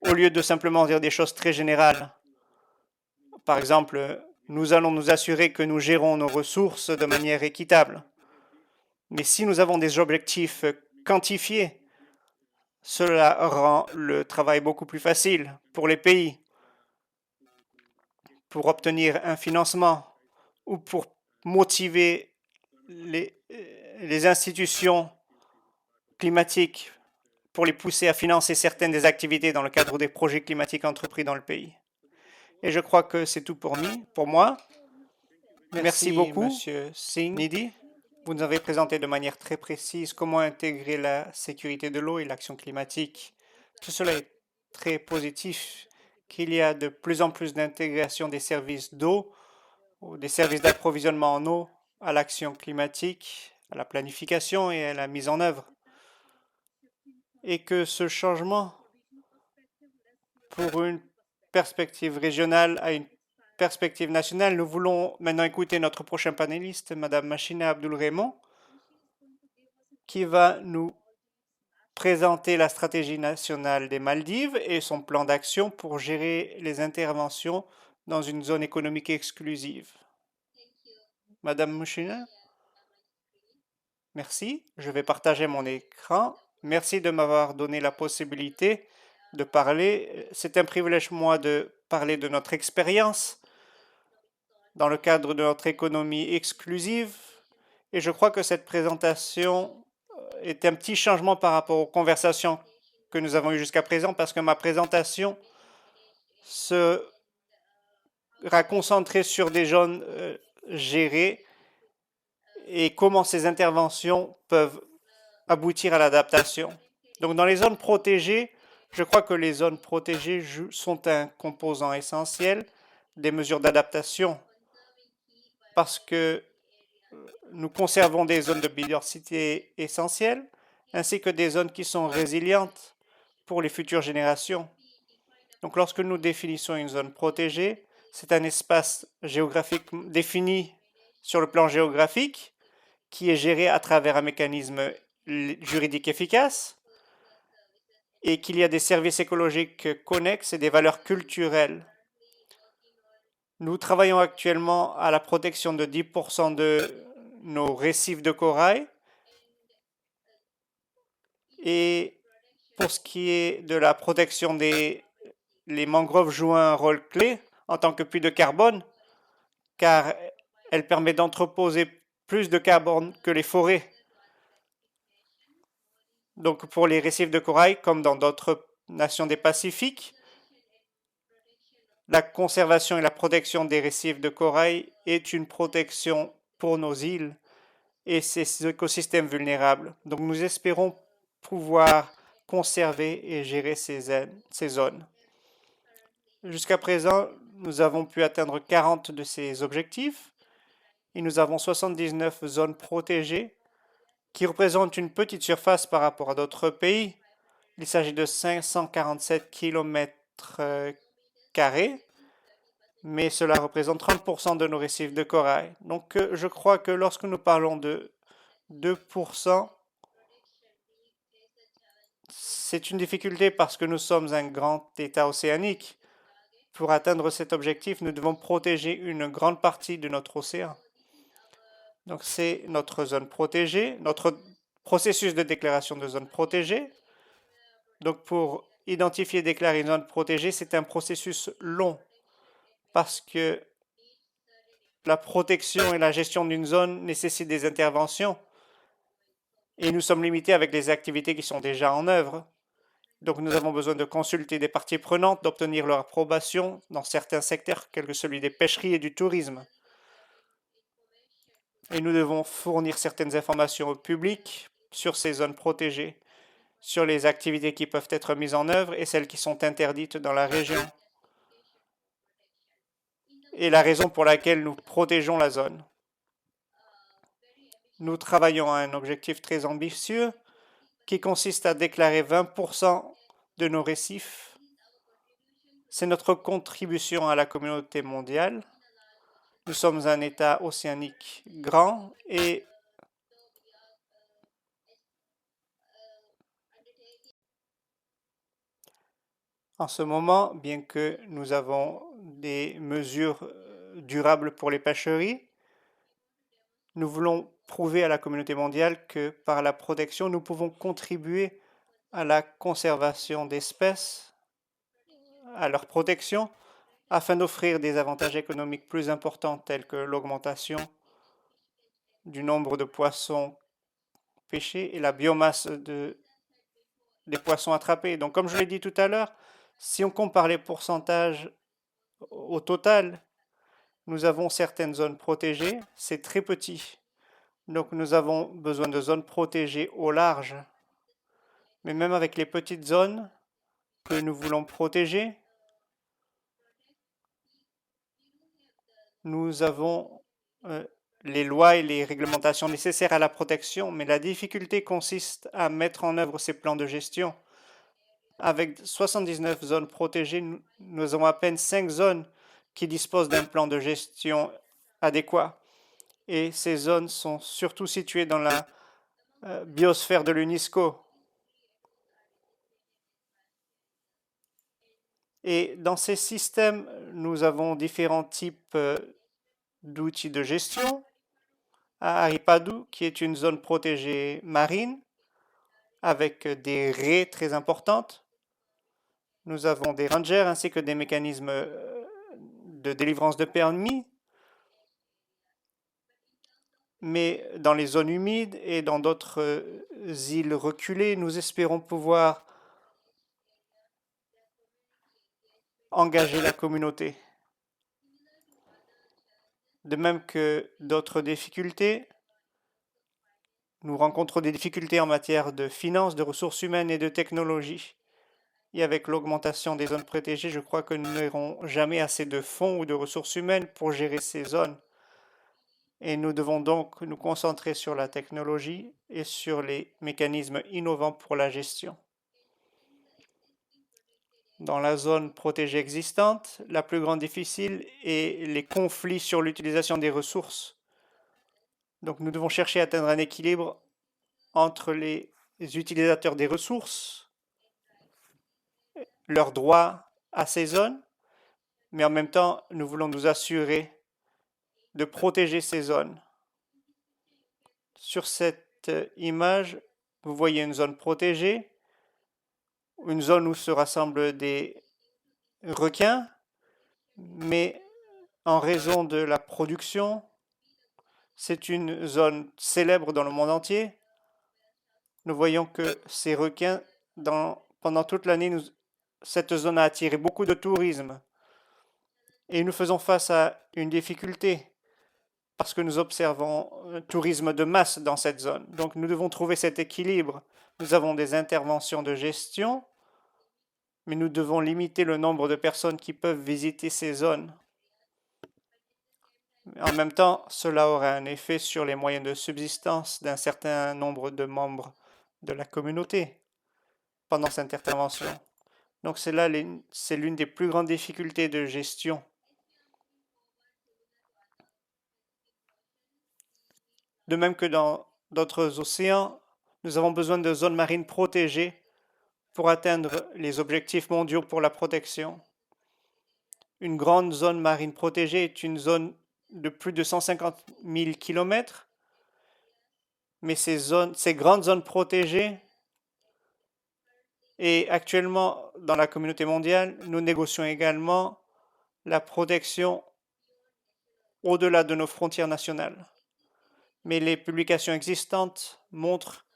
au lieu de simplement dire des choses très générales. Par exemple, nous allons nous assurer que nous gérons nos ressources de manière équitable. Mais si nous avons des objectifs quantifiés, cela rend le travail beaucoup plus facile pour les pays, pour obtenir un financement ou pour motiver les institutions climatiques pour les pousser à financer certaines des activités dans le cadre des projets climatiques entrepris dans le pays. Et je crois que c'est tout pour moi. Merci beaucoup, Monsieur Singh Nidhi. Vous nous avez présenté de manière très précise comment intégrer la sécurité de l'eau et l'action climatique. Tout cela est très positif, qu'il y a de plus en plus d'intégration des services d'eau ou des services d'approvisionnement en eau à l'action climatique, à la planification et à la mise en œuvre. Et que ce changement, pour une perspective régionale à une perspective nationale, nous voulons maintenant écouter notre prochain panéliste, Madame Machina Abdul-Raymond, qui va nous présenter la stratégie nationale des Maldives et son plan d'action pour gérer les interventions dans une zone économique exclusive. Madame Machina, merci. Je vais partager mon écran. Merci de m'avoir donné la possibilité de parler. C'est un privilège, moi, de parler de notre expérience dans le cadre de notre économie exclusive. Et je crois que cette présentation est un petit changement par rapport aux conversations que nous avons eues jusqu'à présent, parce que ma présentation sera concentrée sur des zones gérées et comment ces interventions peuvent aboutir à l'adaptation. Donc dans les zones protégées, je crois que les zones protégées sont un composant essentiel des mesures d'adaptation parce que nous conservons des zones de biodiversité essentielles ainsi que des zones qui sont résilientes pour les futures générations. Donc lorsque nous définissons une zone protégée, c'est un espace géographique défini sur le plan géographique qui est géré à travers un mécanisme juridique efficace et qu'il y a des services écologiques connexes et des valeurs culturelles. Nous travaillons actuellement à la protection de 10% de nos récifs de corail. Et pour ce qui est de la protection les mangroves jouent un rôle clé en tant que puits de carbone, car elles permettent d'entreposer plus de carbone que les forêts. Donc pour les récifs de corail, comme dans d'autres nations des Pacifiques, la conservation et la protection des récifs de corail est une protection pour nos îles et ces écosystèmes vulnérables. Donc nous espérons pouvoir conserver et gérer ces zones. Jusqu'à présent, nous avons pu atteindre 40 de ces objectifs et nous avons 79 zones protégées qui représentent une petite surface par rapport à d'autres pays. Il s'agit de 547 km carrés, mais cela représente 30% de nos récifs de corail. Donc je crois que lorsque nous parlons de 2%, c'est une difficulté parce que nous sommes un grand État océanique. Pour atteindre cet objectif, nous devons protéger une grande partie de notre océan. Donc c'est notre zone protégée, notre processus de déclaration de zone protégée. Donc pour identifier et déclarer une zone protégée, c'est un processus long parce que la protection et la gestion d'une zone nécessitent des interventions et nous sommes limités avec les activités qui sont déjà en œuvre. Donc nous avons besoin de consulter des parties prenantes, d'obtenir leur approbation dans certains secteurs, tels que celui des pêcheries et du tourisme. Et nous devons fournir certaines informations au public sur ces zones protégées, sur les activités qui peuvent être mises en œuvre et celles qui sont interdites dans la région, et la raison pour laquelle nous protégeons la zone. Nous travaillons à un objectif très ambitieux qui consiste à déclarer 20% de nos récifs. C'est notre contribution à la communauté mondiale. Nous sommes un État océanique grand et en ce moment, bien que nous avons des mesures durables pour les pêcheries, nous voulons prouver à la communauté mondiale que par la protection, nous pouvons contribuer à la conservation d'espèces, à leur protection, afin d'offrir des avantages économiques plus importants tels que l'augmentation du nombre de poissons pêchés et la biomasse des poissons attrapés. Donc, comme je l'ai dit tout à l'heure, si on compare les pourcentages au total, nous avons certaines zones protégées, c'est très petit. Donc nous avons besoin de zones protégées au large. Mais même avec les petites zones que nous voulons protéger, nous avons les lois et les réglementations nécessaires à la protection, mais la difficulté consiste à mettre en œuvre ces plans de gestion. Avec 79 zones protégées, nous avons à peine 5 zones qui disposent d'un plan de gestion adéquat. Et ces zones sont surtout situées dans la biosphère de l'UNESCO. Et dans ces systèmes, nous avons différents types d'outils de gestion. À Aripadu, qui est une zone protégée marine, avec des raies très importantes. Nous avons des rangers ainsi que des mécanismes de délivrance de permis. Mais dans les zones humides et dans d'autres îles reculées, nous espérons pouvoir engager la communauté. De même que d'autres difficultés, nous rencontrons des difficultés en matière de finances, de ressources humaines et de technologie. Et avec l'augmentation des zones protégées, je crois que nous n'aurons jamais assez de fonds ou de ressources humaines pour gérer ces zones. Et nous devons donc nous concentrer sur la technologie et sur les mécanismes innovants pour la gestion. Dans la zone protégée existante, la plus grande difficile est les conflits sur l'utilisation des ressources. Donc nous devons chercher à atteindre un équilibre entre les utilisateurs des ressources, leurs droits à ces zones, mais en même temps, nous voulons nous assurer de protéger ces zones. Sur cette image, vous voyez une zone protégée, une zone où se rassemblent des requins, mais en raison de la production, c'est une zone célèbre dans le monde entier. Nous voyons que ces requins, pendant toute l'année, cette zone a attiré beaucoup de tourisme. Et nous faisons face à une difficulté parce que nous observons un tourisme de masse dans cette zone. Donc nous devons trouver cet équilibre. Nous avons des interventions de gestion, mais nous devons limiter le nombre de personnes qui peuvent visiter ces zones. En même temps, cela aura un effet sur les moyens de subsistance d'un certain nombre de membres de la communauté pendant cette intervention. Donc c'est l'une des plus grandes difficultés de gestion. De même que dans d'autres océans, nous avons besoin de zones marines protégées pour atteindre les objectifs mondiaux pour la protection. Une grande zone marine protégée est une zone de plus de 150 000 km, mais ces grandes zones protégées, et actuellement dans la communauté mondiale, nous négocions également la protection au-delà de nos frontières nationales. Mais les publications existantes montrent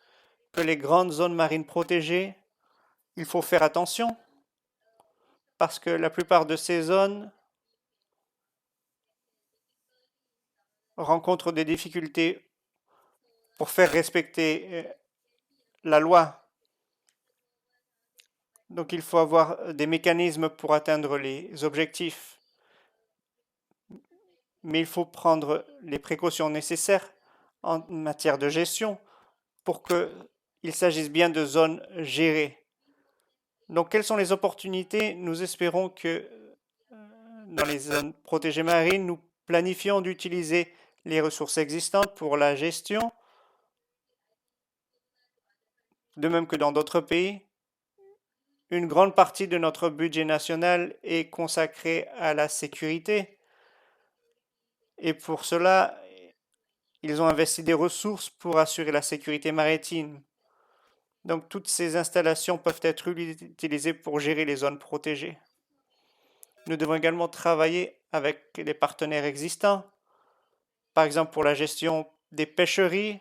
que les grandes zones marines protégées, il faut faire attention parce que la plupart de ces zones rencontrent des difficultés pour faire respecter la loi. Donc il faut avoir des mécanismes pour atteindre les objectifs. Mais il faut prendre les précautions nécessaires en matière de gestion pour qu'il s'agisse bien de zones gérées. Donc quelles sont les opportunités? Nous espérons que dans les zones protégées marines, nous planifions d'utiliser les ressources existantes pour la gestion, de même que dans d'autres pays. Une grande partie de notre budget national est consacrée à la sécurité et pour cela, ils ont investi des ressources pour assurer la sécurité maritime. Donc toutes ces installations peuvent être utilisées pour gérer les zones protégées. Nous devons également travailler avec les partenaires existants, par exemple pour la gestion des pêcheries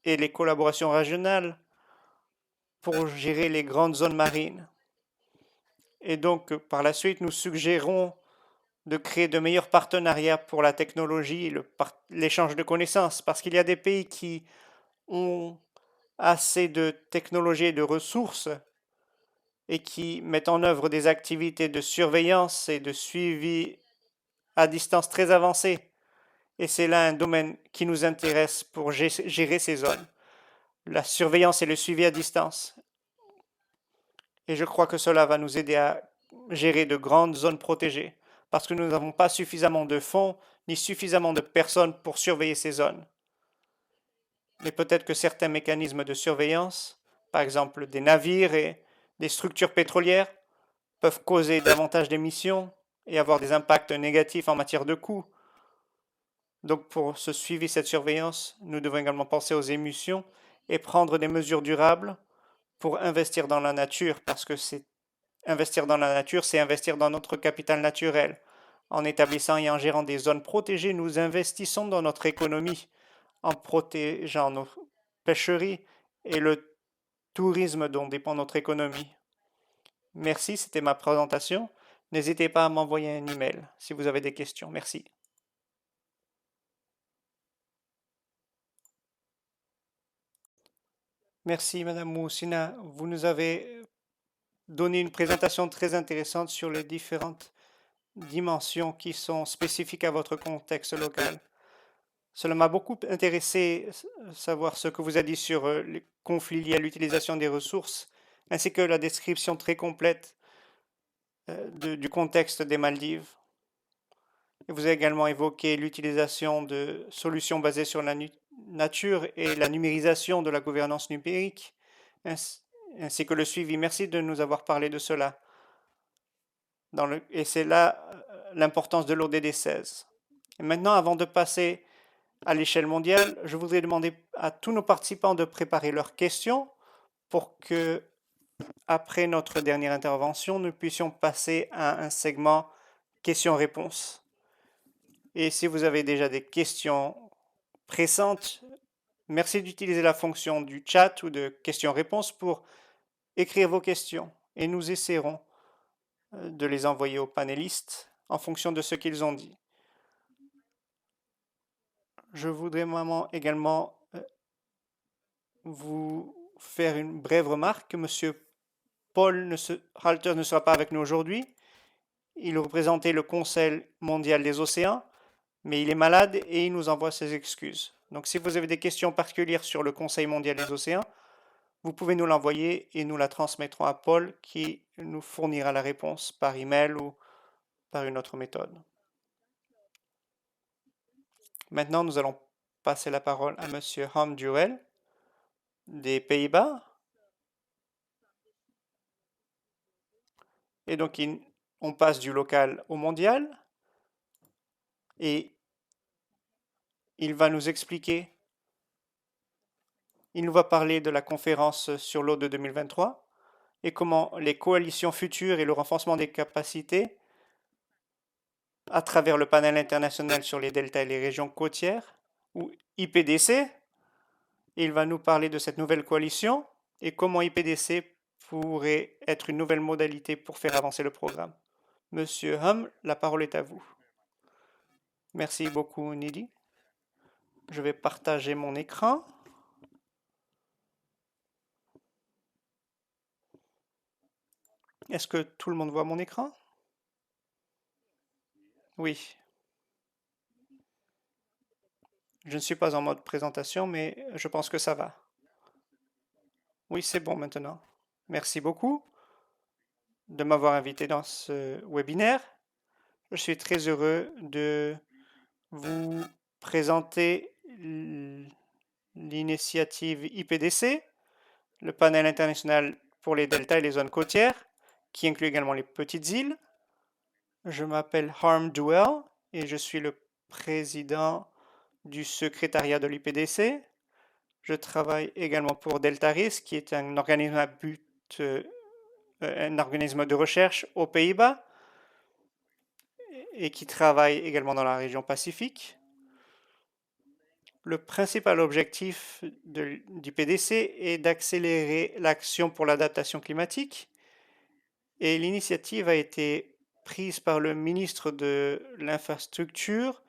et les collaborations régionales pour gérer les grandes zones marines. Et donc, par la suite, nous suggérons de créer de meilleurs partenariats pour la technologie et l'échange de connaissances, parce qu'il y a des pays qui ont assez de technologie et de ressources et qui mettent en œuvre des activités de surveillance et de suivi à distance très avancées. Et c'est là un domaine qui nous intéresse pour gérer ces zones, la surveillance et le suivi à distance. Et je crois que cela va nous aider à gérer de grandes zones protégées, parce que nous n'avons pas suffisamment de fonds ni suffisamment de personnes pour surveiller ces zones. Mais peut-être que certains mécanismes de surveillance, par exemple des navires et des structures pétrolières, peuvent causer davantage d'émissions et avoir des impacts négatifs en matière de coûts. Donc pour ce suivi, cette surveillance, nous devons également penser aux émissions et prendre des mesures durables pour investir dans la nature, parce que investir dans la nature, c'est investir dans notre capital naturel. En établissant et en gérant des zones protégées, nous investissons dans notre économie, en protégeant nos pêcheries et le tourisme dont dépend notre économie. Merci, c'était ma présentation. N'hésitez pas à m'envoyer un email si vous avez des questions. Merci. Merci, Madame Moussina. Vous nous avez donné une présentation très intéressante sur les différentes dimensions qui sont spécifiques à votre contexte local. Cela m'a beaucoup intéressé savoir ce que vous avez dit sur les conflits liés à l'utilisation des ressources, ainsi que la description très complète du contexte des Maldives. Et vous avez également évoqué l'utilisation de solutions basées sur la nature et la numérisation de la gouvernance numérique, ainsi que le suivi. Merci de nous avoir parlé de cela. Et c'est là l'importance de l'ODD 16. Et maintenant, avant de passer à l'échelle mondiale, je voudrais demander à tous nos participants de préparer leurs questions pour que, après notre dernière intervention, nous puissions passer à un segment questions-réponses. Et si vous avez déjà des questions pressantes, merci d'utiliser la fonction du chat ou de questions-réponses pour écrire vos questions et nous essaierons de les envoyer aux panélistes en fonction de ce qu'ils ont dit. Je voudrais également vous faire une brève remarque. Monsieur Paul Halter ne sera pas avec nous aujourd'hui. Il représentait le Conseil mondial des océans, mais il est malade et il nous envoie ses excuses. Donc si vous avez des questions particulières sur le Conseil mondial des océans, vous pouvez nous l'envoyer et nous la transmettrons à Paul qui nous fournira la réponse par email ou par une autre méthode. Maintenant, nous allons passer la parole à Monsieur Harm Duel des Pays-Bas. Et donc, on passe du local au mondial. Et il va nous expliquer, il nous va parler de la conférence sur l'eau de 2023 et comment les coalitions futures et le renforcement des capacités à travers le panel international sur les deltas et les régions côtières, ou IPDC. Il va nous parler de cette nouvelle coalition et comment IPDC pourrait être une nouvelle modalité pour faire avancer le programme. Monsieur Hum, la parole est à vous. Merci beaucoup, Nidi. Je vais partager mon écran. Est-ce que tout le monde voit mon écran? Oui. Je ne suis pas en mode présentation, mais je pense que ça va. Oui, c'est bon maintenant. Merci beaucoup de m'avoir invité dans ce webinaire. Je suis très heureux de vous présenter l'initiative IPDC, le panel international pour les deltas et les zones côtières, qui inclut également les petites îles. Je m'appelle Harm Duell et je suis le président du secrétariat de l'IPDC. Je travaille également pour Deltaris, qui est un organisme à but, un organisme de recherche aux Pays-Bas et qui travaille également dans la région Pacifique. Le principal objectif du PDC est d'accélérer l'action pour l'adaptation climatique et l'initiative a été prise par le ministre de l'Infrastructure,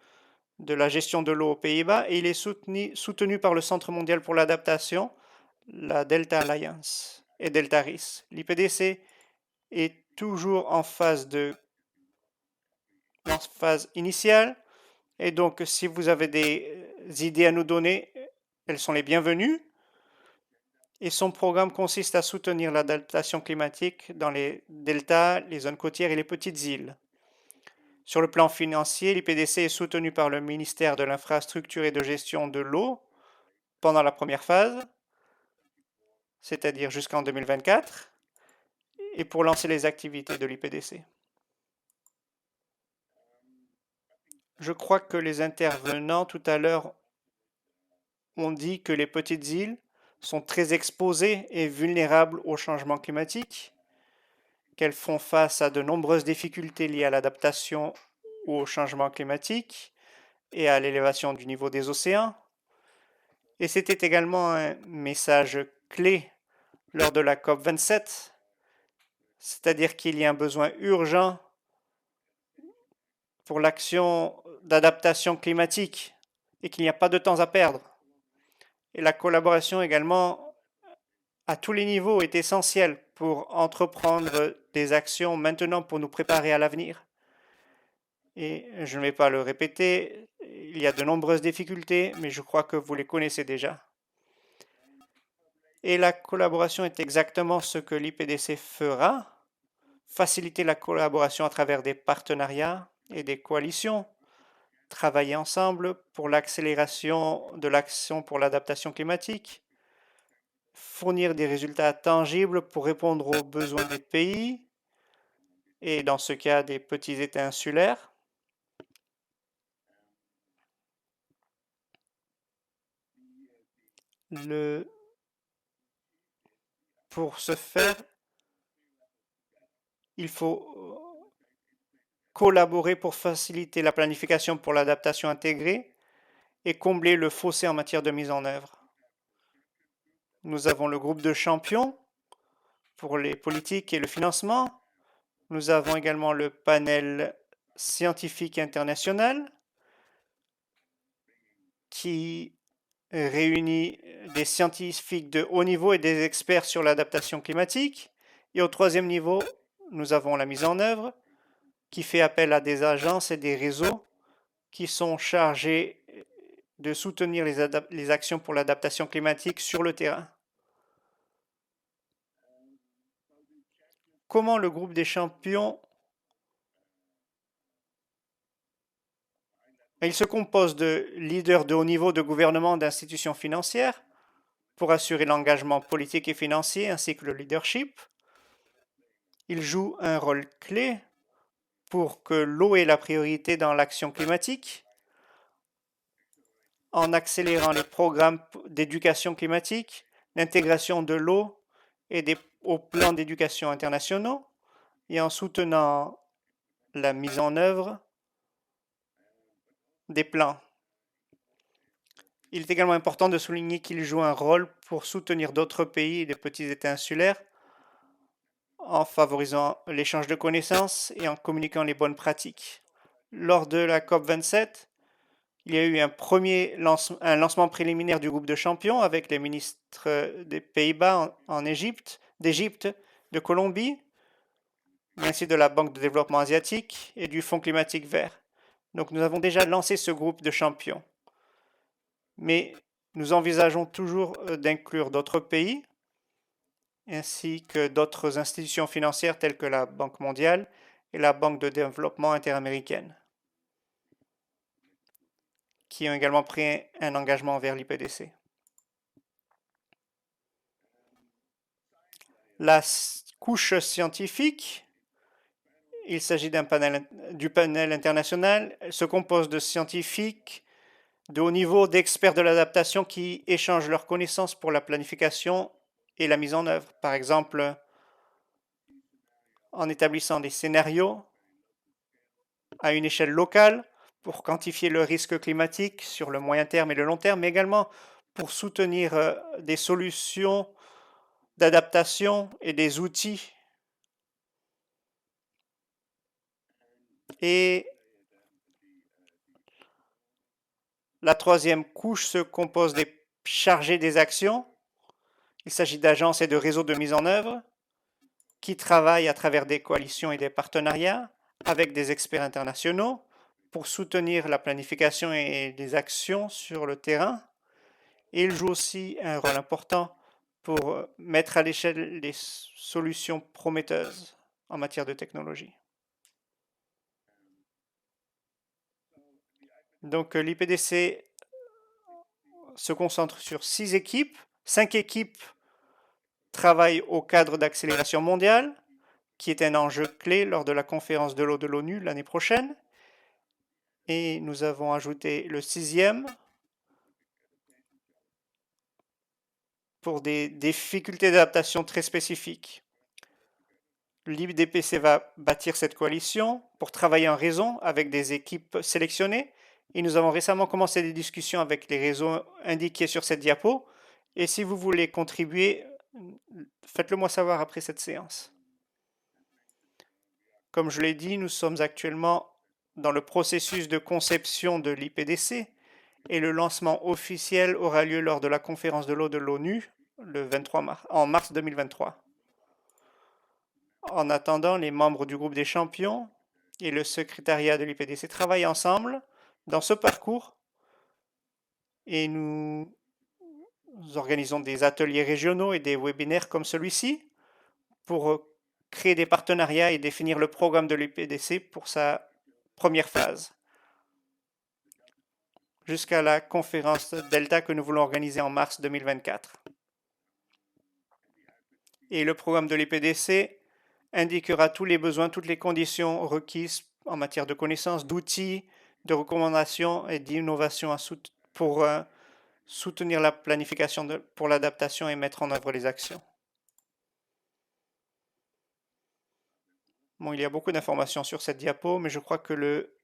de la gestion de l'eau aux Pays-Bas et il est soutenu par le Centre mondial pour l'adaptation, la Delta Alliance et Deltaris. L'IPDC est toujours en phase initiale et donc si vous avez des idées à nous donner, elles sont les bienvenues. Et son programme consiste à soutenir l'adaptation climatique dans les deltas, les zones côtières et les petites îles. Sur le plan financier, l'IPDC est soutenu par le ministère de l'Infrastructure et de gestion de l'eau pendant la première phase, c'est-à-dire jusqu'en 2024, et pour lancer les activités de l'IPDC. Je crois que les intervenants tout à l'heure ont dit que les petites îles sont très exposées et vulnérables au changement climatique, qu'elles font face à de nombreuses difficultés liées à l'adaptation au changement climatique et à l'élévation du niveau des océans. Et c'était également un message clé lors de la COP27, c'est-à-dire qu'il y a un besoin urgent pour l'action d'adaptation climatique et qu'il n'y a pas de temps à perdre. Et la collaboration également à tous les niveaux est essentielle pour entreprendre des actions maintenant pour nous préparer à l'avenir. Et je ne vais pas le répéter, il y a de nombreuses difficultés, mais je crois que vous les connaissez déjà. Et la collaboration est exactement ce que l'IPDC fera, faciliter la collaboration à travers des partenariats et des coalitions travailler ensemble pour l'accélération de l'action pour l'adaptation climatique, fournir des résultats tangibles pour répondre aux besoins des pays, et dans ce cas des petits États insulaires. Pour ce faire, il faut collaborer pour faciliter la planification pour l'adaptation intégrée et combler le fossé en matière de mise en œuvre. Nous avons le groupe de champions pour les politiques et le financement. Nous avons également le panel scientifique international qui réunit des scientifiques de haut niveau et des experts sur l'adaptation climatique. Et au troisième niveau, nous avons la mise en œuvre qui fait appel à des agences et des réseaux qui sont chargés de soutenir les actions pour l'adaptation climatique sur le terrain. Comment le groupe des champions? Il se compose de leaders de haut niveau de gouvernement d'institutions financières pour assurer l'engagement politique et financier ainsi que le leadership. Il joue un rôle clé pour que l'eau ait la priorité dans l'action climatique en accélérant les programmes d'éducation climatique, l'intégration de l'eau et aux plans d'éducation internationaux et en soutenant la mise en œuvre des plans. Il est également important de souligner qu'il joue un rôle pour soutenir d'autres pays et des petits États insulaires en favorisant l'échange de connaissances et en communiquant les bonnes pratiques. Lors de la COP27, il y a eu un lancement préliminaire du groupe de champions avec les ministres des Pays-Bas en Égypte, d'Égypte, de Colombie, mais ainsi de la Banque de développement asiatique et du Fonds climatique vert. Donc nous avons déjà lancé ce groupe de champions. Mais nous envisageons toujours d'inclure d'autres pays, ainsi que d'autres institutions financières telles que la Banque mondiale et la Banque de développement interaméricaine, qui ont également pris un engagement envers l'IPDC. La couche scientifique, il s'agit du panel international, se compose de scientifiques de haut niveau, d'experts de l'adaptation qui échangent leurs connaissances pour la planification et la mise en œuvre. Par exemple, en établissant des scénarios à une échelle locale pour quantifier le risque climatique sur le moyen terme et le long terme, mais également pour soutenir des solutions d'adaptation et des outils. Et la troisième couche se compose des chargés des actions. Il s'agit d'agences et de réseaux de mise en œuvre qui travaillent à travers des coalitions et des partenariats avec des experts internationaux pour soutenir la planification et des actions sur le terrain. Et ils jouent aussi un rôle important pour mettre à l'échelle des solutions prometteuses en matière de technologie. Donc l'IPDC se concentre sur 6 équipes. 5 équipes travaillent au cadre d'accélération mondiale, qui est un enjeu clé lors de la conférence de l'eau de l'ONU l'année prochaine. Et nous avons ajouté le 6e pour des difficultés d'adaptation très spécifiques. L'IPDC va bâtir cette coalition pour travailler en réseau avec des équipes sélectionnées. Et nous avons récemment commencé des discussions avec les réseaux indiqués sur cette diapo. Et si vous voulez contribuer, faites-le moi savoir après cette séance. Comme je l'ai dit, nous sommes actuellement dans le processus de conception de l'IPDC et le lancement officiel aura lieu lors de la conférence de l'eau de l'ONU en mars 2023. En attendant, les membres du groupe des champions et le secrétariat de l'IPDC travaillent ensemble dans ce parcours et nous organisons des ateliers régionaux et des webinaires comme celui-ci pour créer des partenariats et définir le programme de l'IPDC pour sa première phase. jusqu'à la conférence Delta que nous voulons organiser en mars 2024. Et le programme de l'IPDC indiquera tous les besoins, toutes les conditions requises en matière de connaissances, d'outils, de recommandations et d'innovation pour soutenir la planification pour l'adaptation et mettre en œuvre les actions. Bon, il y a beaucoup d'informations sur cette diapo, mais je crois que le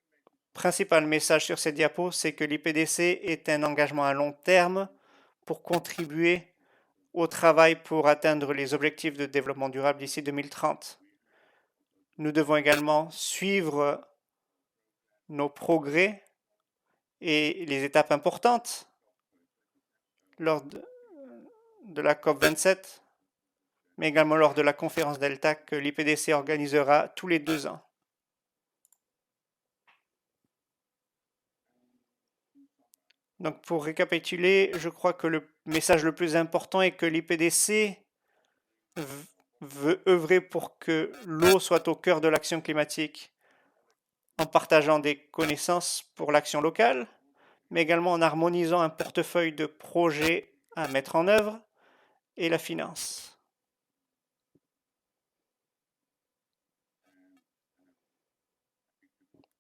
principal message sur cette diapo, c'est que l'IPDC est un engagement à long terme pour contribuer au travail pour atteindre les objectifs de développement durable d'ici 2030. Nous devons également suivre nos progrès et les étapes importantes lors de la COP27, mais également lors de la conférence Delta que l'IPDC organisera tous les 2 ans. Donc pour récapituler, je crois que le message le plus important est que l'IPDC veut œuvrer pour que l'eau soit au cœur de l'action climatique en partageant des connaissances pour l'action locale, mais également en harmonisant un portefeuille de projets à mettre en œuvre et la finance.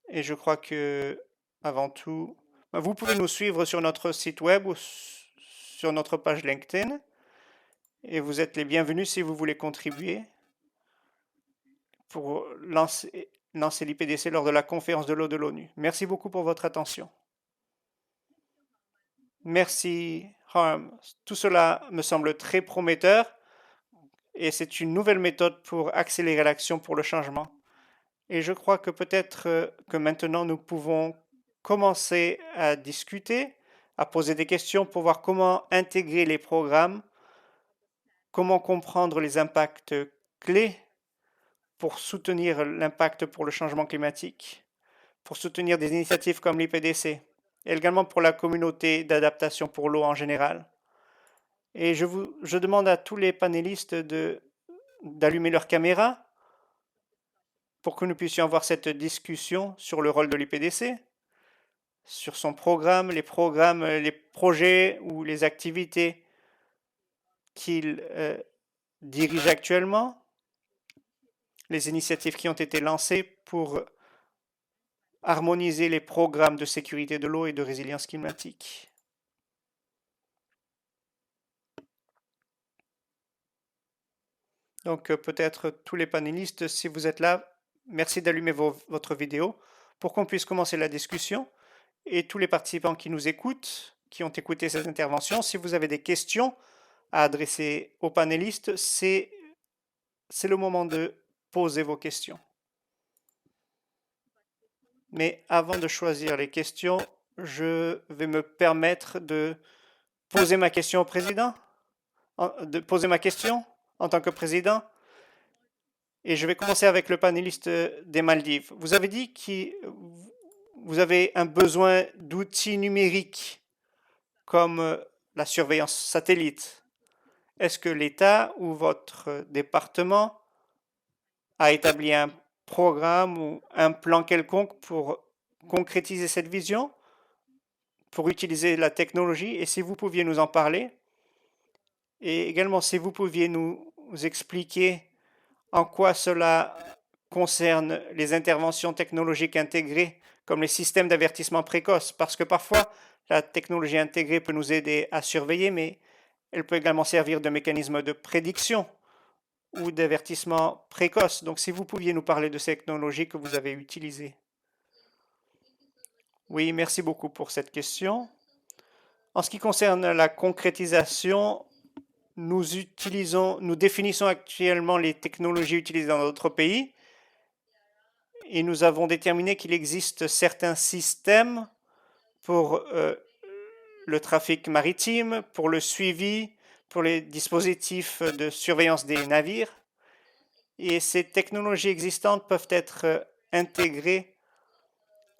Et je crois que, avant tout, vous pouvez nous suivre sur notre site web ou sur notre page LinkedIn et vous êtes les bienvenus si vous voulez contribuer pour lancer l'IPDC lors de la conférence de l'eau de l'ONU. Merci beaucoup pour votre attention. Merci, Harm. Tout cela me semble très prometteur et c'est une nouvelle méthode pour accélérer l'action pour le changement. Et je crois que peut-être que maintenant nous pouvons commencer à discuter, à poser des questions pour voir comment intégrer les programmes, comment comprendre les impacts clés pour soutenir l'impact pour le changement climatique, pour soutenir des initiatives comme l'IPDC, et également pour la communauté d'adaptation pour l'eau en général. Et je demande à tous les panélistes d'allumer leur caméra pour que nous puissions avoir cette discussion sur le rôle de l'IPDC, sur son programme, les projets ou les activités qu'il dirige actuellement, les initiatives qui ont été lancées pour harmoniser les programmes de sécurité de l'eau et de résilience climatique. Donc peut-être tous les panélistes, si vous êtes là, merci d'allumer votre vidéo pour qu'on puisse commencer la discussion. Et tous les participants qui nous écoutent, qui ont écouté cette intervention, si vous avez des questions à adresser aux panélistes, c'est le moment de poser vos questions. Mais avant de choisir les questions, je vais me permettre de poser ma question au président, de poser ma question en tant que président. Et je vais commencer avec le panéliste des Maldives. Vous avez dit que vous avez un besoin d'outils numériques comme la surveillance satellite. Est-ce que l'État ou votre département a établi un programme ou un plan quelconque pour concrétiser cette vision, pour utiliser la technologie? Et si vous pouviez nous en parler, et également si vous pouviez nous expliquer en quoi cela concerne les interventions technologiques intégrées, comme les systèmes d'avertissement précoce, parce que parfois la technologie intégrée peut nous aider à surveiller, mais elle peut également servir de mécanisme de prédiction ou d'avertissement précoce. Donc si vous pouviez nous parler de ces technologies que vous avez utilisées. Oui, merci beaucoup pour cette question. En ce qui concerne la concrétisation, nous définissons actuellement les technologies utilisées dans d'autres pays et nous avons déterminé qu'il existe certains systèmes pour le trafic maritime, pour le suivi, pour les dispositifs de surveillance des navires. Et ces technologies existantes peuvent être intégrées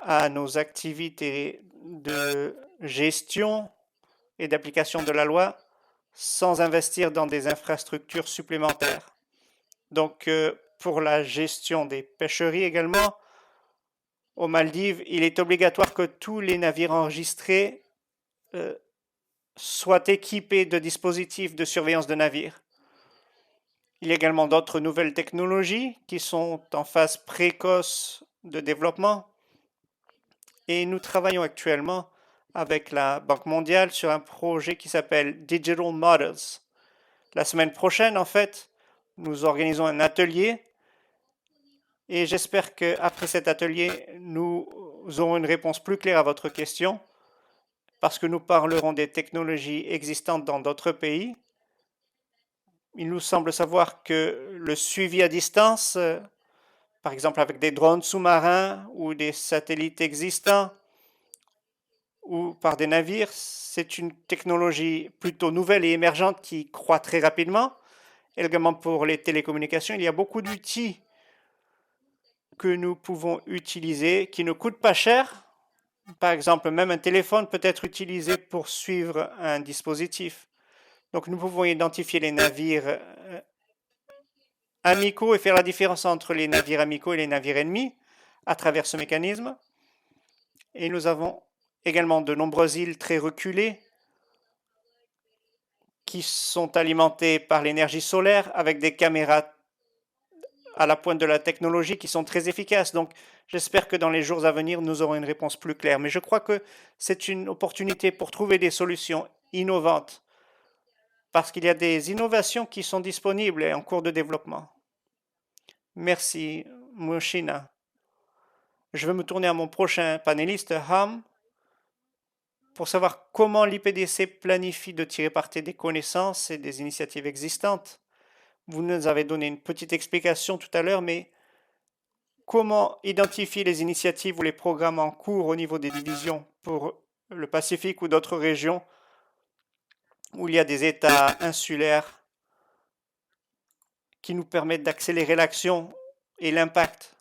à nos activités de gestion et d'application de la loi sans investir dans des infrastructures supplémentaires. Donc, pour la gestion des pêcheries également, aux Maldives, il est obligatoire que tous les navires enregistrés euh, soient équipés de dispositifs de surveillance de navires. Il y a également d'autres nouvelles technologies qui sont en phase précoce de développement et nous travaillons actuellement avec la Banque mondiale sur un projet qui s'appelle Digital Models. La semaine prochaine, en fait, nous organisons un atelier et j'espère qu'après cet atelier, nous aurons une réponse plus claire à votre question parce que nous parlerons des technologies existantes dans d'autres pays. Il nous semble savoir que le suivi à distance, par exemple avec des drones sous-marins ou des satellites existants ou par des navires, c'est une technologie plutôt nouvelle et émergente qui croît très rapidement. Également pour les télécommunications, il y a beaucoup d'outils que nous pouvons utiliser qui ne coûtent pas cher. Par exemple, même un téléphone peut être utilisé pour suivre un dispositif. Donc nous pouvons identifier les navires amicaux et faire la différence entre les navires amicaux et les navires ennemis à travers ce mécanisme. Et nous avons également de nombreuses îles très reculées qui sont alimentées par l'énergie solaire avec des caméras à la pointe de la technologie qui sont très efficaces. Donc, j'espère que dans les jours à venir, nous aurons une réponse plus claire. Mais je crois que c'est une opportunité pour trouver des solutions innovantes parce qu'il y a des innovations qui sont disponibles et en cours de développement. Merci, Mushina. Je vais me tourner à mon prochain panéliste, Ham, pour savoir comment l'IPDC planifie de tirer parti des connaissances et des initiatives existantes. Vous nous avez donné une petite explication tout à l'heure, mais comment identifier les initiatives ou les programmes en cours au niveau des divisions pour le Pacifique ou d'autres régions où il y a des États insulaires qui nous permettent d'accélérer l'action et l'impact.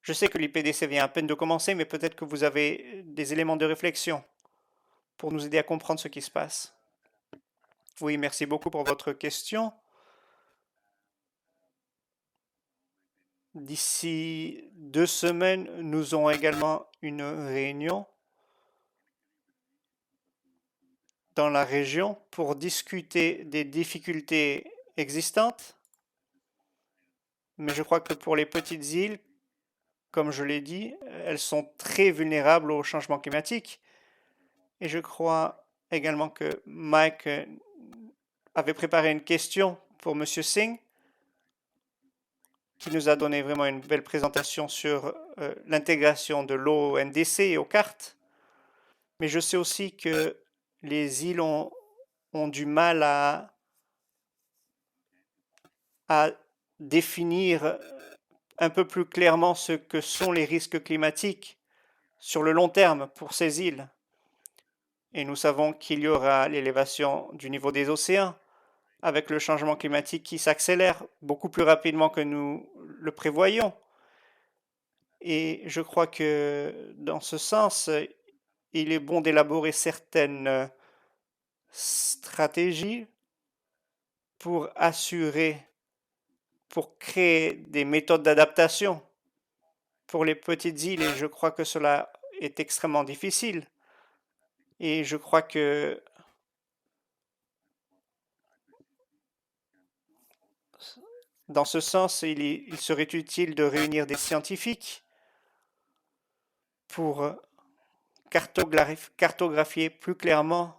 Je sais que l'IPDC vient à peine de commencer, mais peut-être que vous avez des éléments de réflexion pour nous aider à comprendre ce qui se passe. Oui, merci beaucoup pour votre question. D'ici 2 semaines, nous aurons également une réunion dans la région pour discuter des difficultés existantes. Mais je crois que pour les petites îles, comme je l'ai dit, elles sont très vulnérables au changement climatique. Et je crois également que Mike avait préparé une question pour Monsieur Singh, qui nous a donné vraiment une belle présentation sur l'intégration de l'eau au NDC et aux cartes. Mais je sais aussi que les îles ont du mal à définir un peu plus clairement ce que sont les risques climatiques sur le long terme pour ces îles. Et nous savons qu'il y aura l'élévation du niveau des océans avec le changement climatique qui s'accélère beaucoup plus rapidement que nous le prévoyons. Et je crois que dans ce sens, il est bon d'élaborer certaines stratégies pour assurer, pour créer des méthodes d'adaptation pour les petites îles. Et je crois que cela est extrêmement difficile. Et je crois que dans ce sens, il serait utile de réunir des scientifiques pour cartographier plus clairement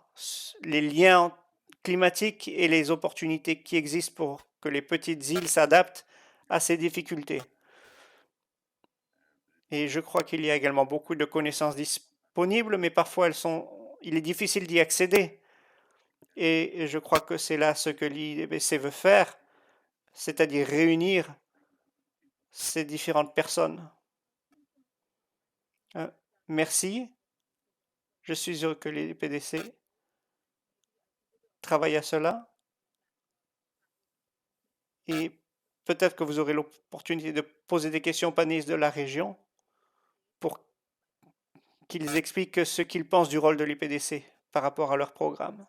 les liens climatiques et les opportunités qui existent pour que les petites îles s'adaptent à ces difficultés. Et je crois qu'il y a également beaucoup de connaissances disponibles, mais parfois il est difficile d'y accéder. Et je crois que c'est là ce que l'IDBC veut faire, c'est-à-dire réunir ces différentes personnes. Merci. Je suis heureux que les PDC travaillent à cela. Et peut-être que vous aurez l'opportunité de poser des questions aux panélistes de la région pour qu'ils expliquent ce qu'ils pensent du rôle de l'IPDC par rapport à leur programme.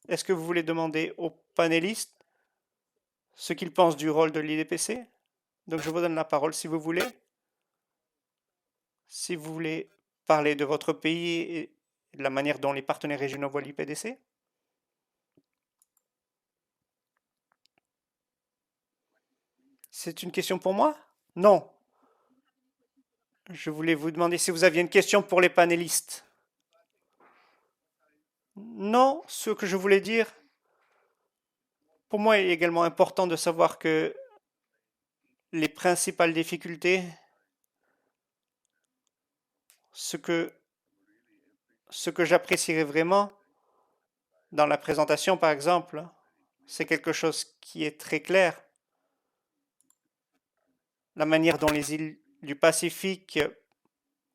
Est-ce que vous voulez demander aux panélistes ce qu'il pense du rôle de l'IDPC. Donc je vous donne la parole si vous voulez. Si vous voulez parler de votre pays et de la manière dont les partenaires régionaux voient l'IPDC. C'est une question pour moi? Non. Je voulais vous demander si vous aviez une question pour les panélistes. Non, ce que je voulais dire, pour moi, il est également important de savoir que les principales difficultés, ce que, ce que j'apprécierais vraiment dans la présentation, par exemple, c'est quelque chose qui est très clair. La manière dont les îles du Pacifique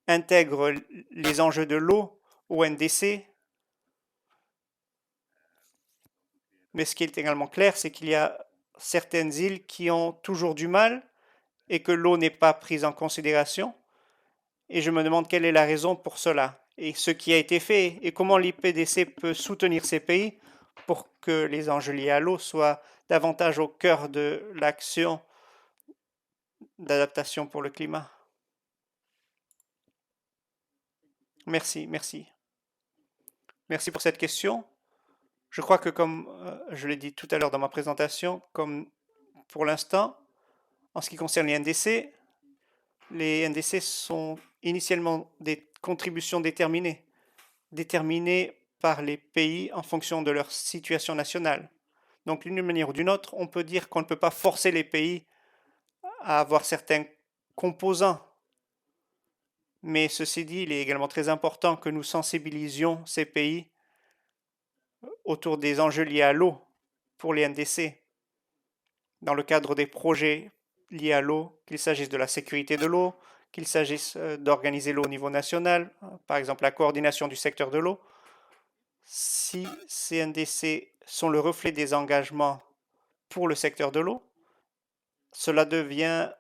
intègrent les enjeux de l'eau au NDC. Mais ce qui est également clair, c'est qu'il y a certaines îles qui ont toujours du mal et que l'eau n'est pas prise en considération. Et je me demande quelle est la raison pour cela et ce qui a été fait et comment l'IPDC peut soutenir ces pays pour que les enjeux liés à l'eau soient davantage au cœur de l'action d'adaptation pour le climat. Merci, merci. Merci pour cette question. Je crois que comme je l'ai dit tout à l'heure dans ma présentation, comme pour l'instant, en ce qui concerne les NDC sont initialement des contributions déterminées par les pays en fonction de leur situation nationale. Donc d'une manière ou d'une autre, on peut dire qu'on ne peut pas forcer les pays à avoir certains composants. Mais ceci dit, il est également très important que nous sensibilisions ces pays autour des enjeux liés à l'eau pour les NDC, dans le cadre des projets liés à l'eau, qu'il s'agisse de la sécurité de l'eau, qu'il s'agisse d'organiser l'eau au niveau national, par exemple la coordination du secteur de l'eau. Si ces NDC sont le reflet des engagements pour le secteur de l'eau, cela devient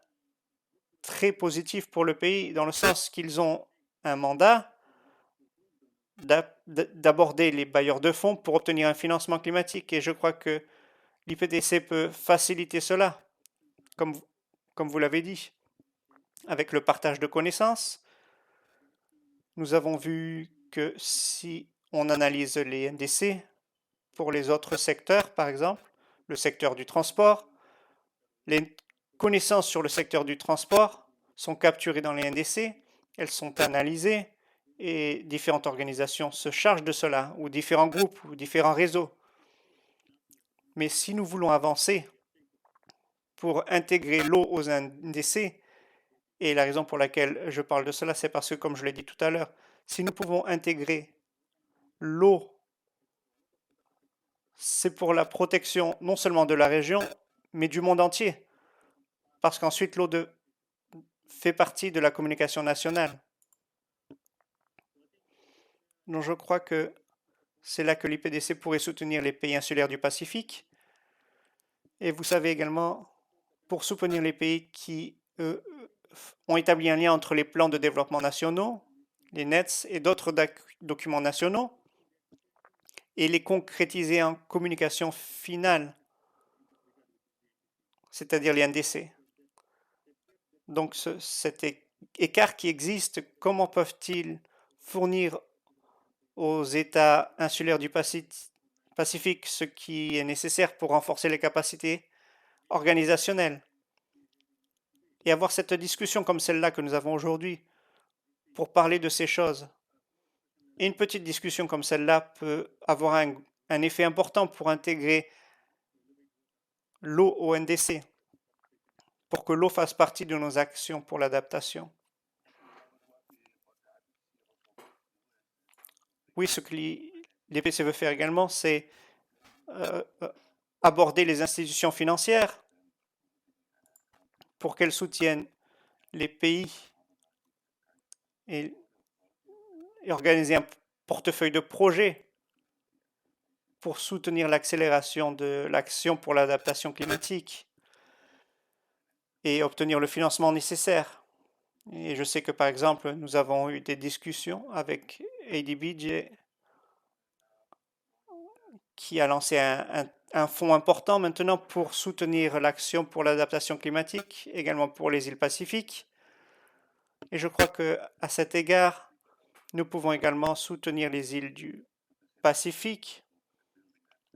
très positif pour le pays dans le sens qu'ils ont un mandat d'aborder les bailleurs de fonds pour obtenir un financement climatique. Et je crois que l'IPDC peut faciliter cela, comme, comme vous l'avez dit, avec le partage de connaissances. Nous avons vu que si on analyse les NDC pour les autres secteurs, par exemple, le secteur du transport, les connaissances sur le secteur du transport sont capturées dans les NDC, elles sont analysées et différentes organisations se chargent de cela, ou différents groupes, ou différents réseaux. Mais si nous voulons avancer pour intégrer l'eau aux NDC, et la raison pour laquelle je parle de cela, c'est parce que, comme je l'ai dit tout à l'heure, si nous pouvons intégrer l'eau, c'est pour la protection non seulement de la région, mais du monde entier. Parce qu'ensuite, l'eau fait partie de la communication nationale. Donc je crois que c'est là que l'IPDC pourrait soutenir les pays insulaires du Pacifique. Et vous savez également, pour soutenir les pays qui ont établi un lien entre les plans de développement nationaux, les NETS et d'autres documents nationaux, et les concrétiser en communication finale, c'est-à-dire les NDC. Donc cet écart qui existe, comment peuvent-ils fournir aux États insulaires du Pacifique ce qui est nécessaire pour renforcer les capacités organisationnelles? Et avoir cette discussion comme celle-là que nous avons aujourd'hui pour parler de ces choses. Et une petite discussion comme celle-là peut avoir un effet important pour intégrer l'eau au NDC, pour que l'eau fasse partie de nos actions pour l'adaptation. Oui, ce que l'IPC veut faire également, c'est aborder les institutions financières pour qu'elles soutiennent les pays et organiser un portefeuille de projets pour soutenir l'accélération de l'action pour l'adaptation climatique et obtenir le financement nécessaire. Et je sais que par exemple, nous avons eu des discussions avec ADBJ qui a lancé un un fonds important maintenant pour soutenir l'action pour l'adaptation climatique, également pour les îles Pacifiques. Et je crois que à cet égard, nous pouvons également soutenir les îles du Pacifique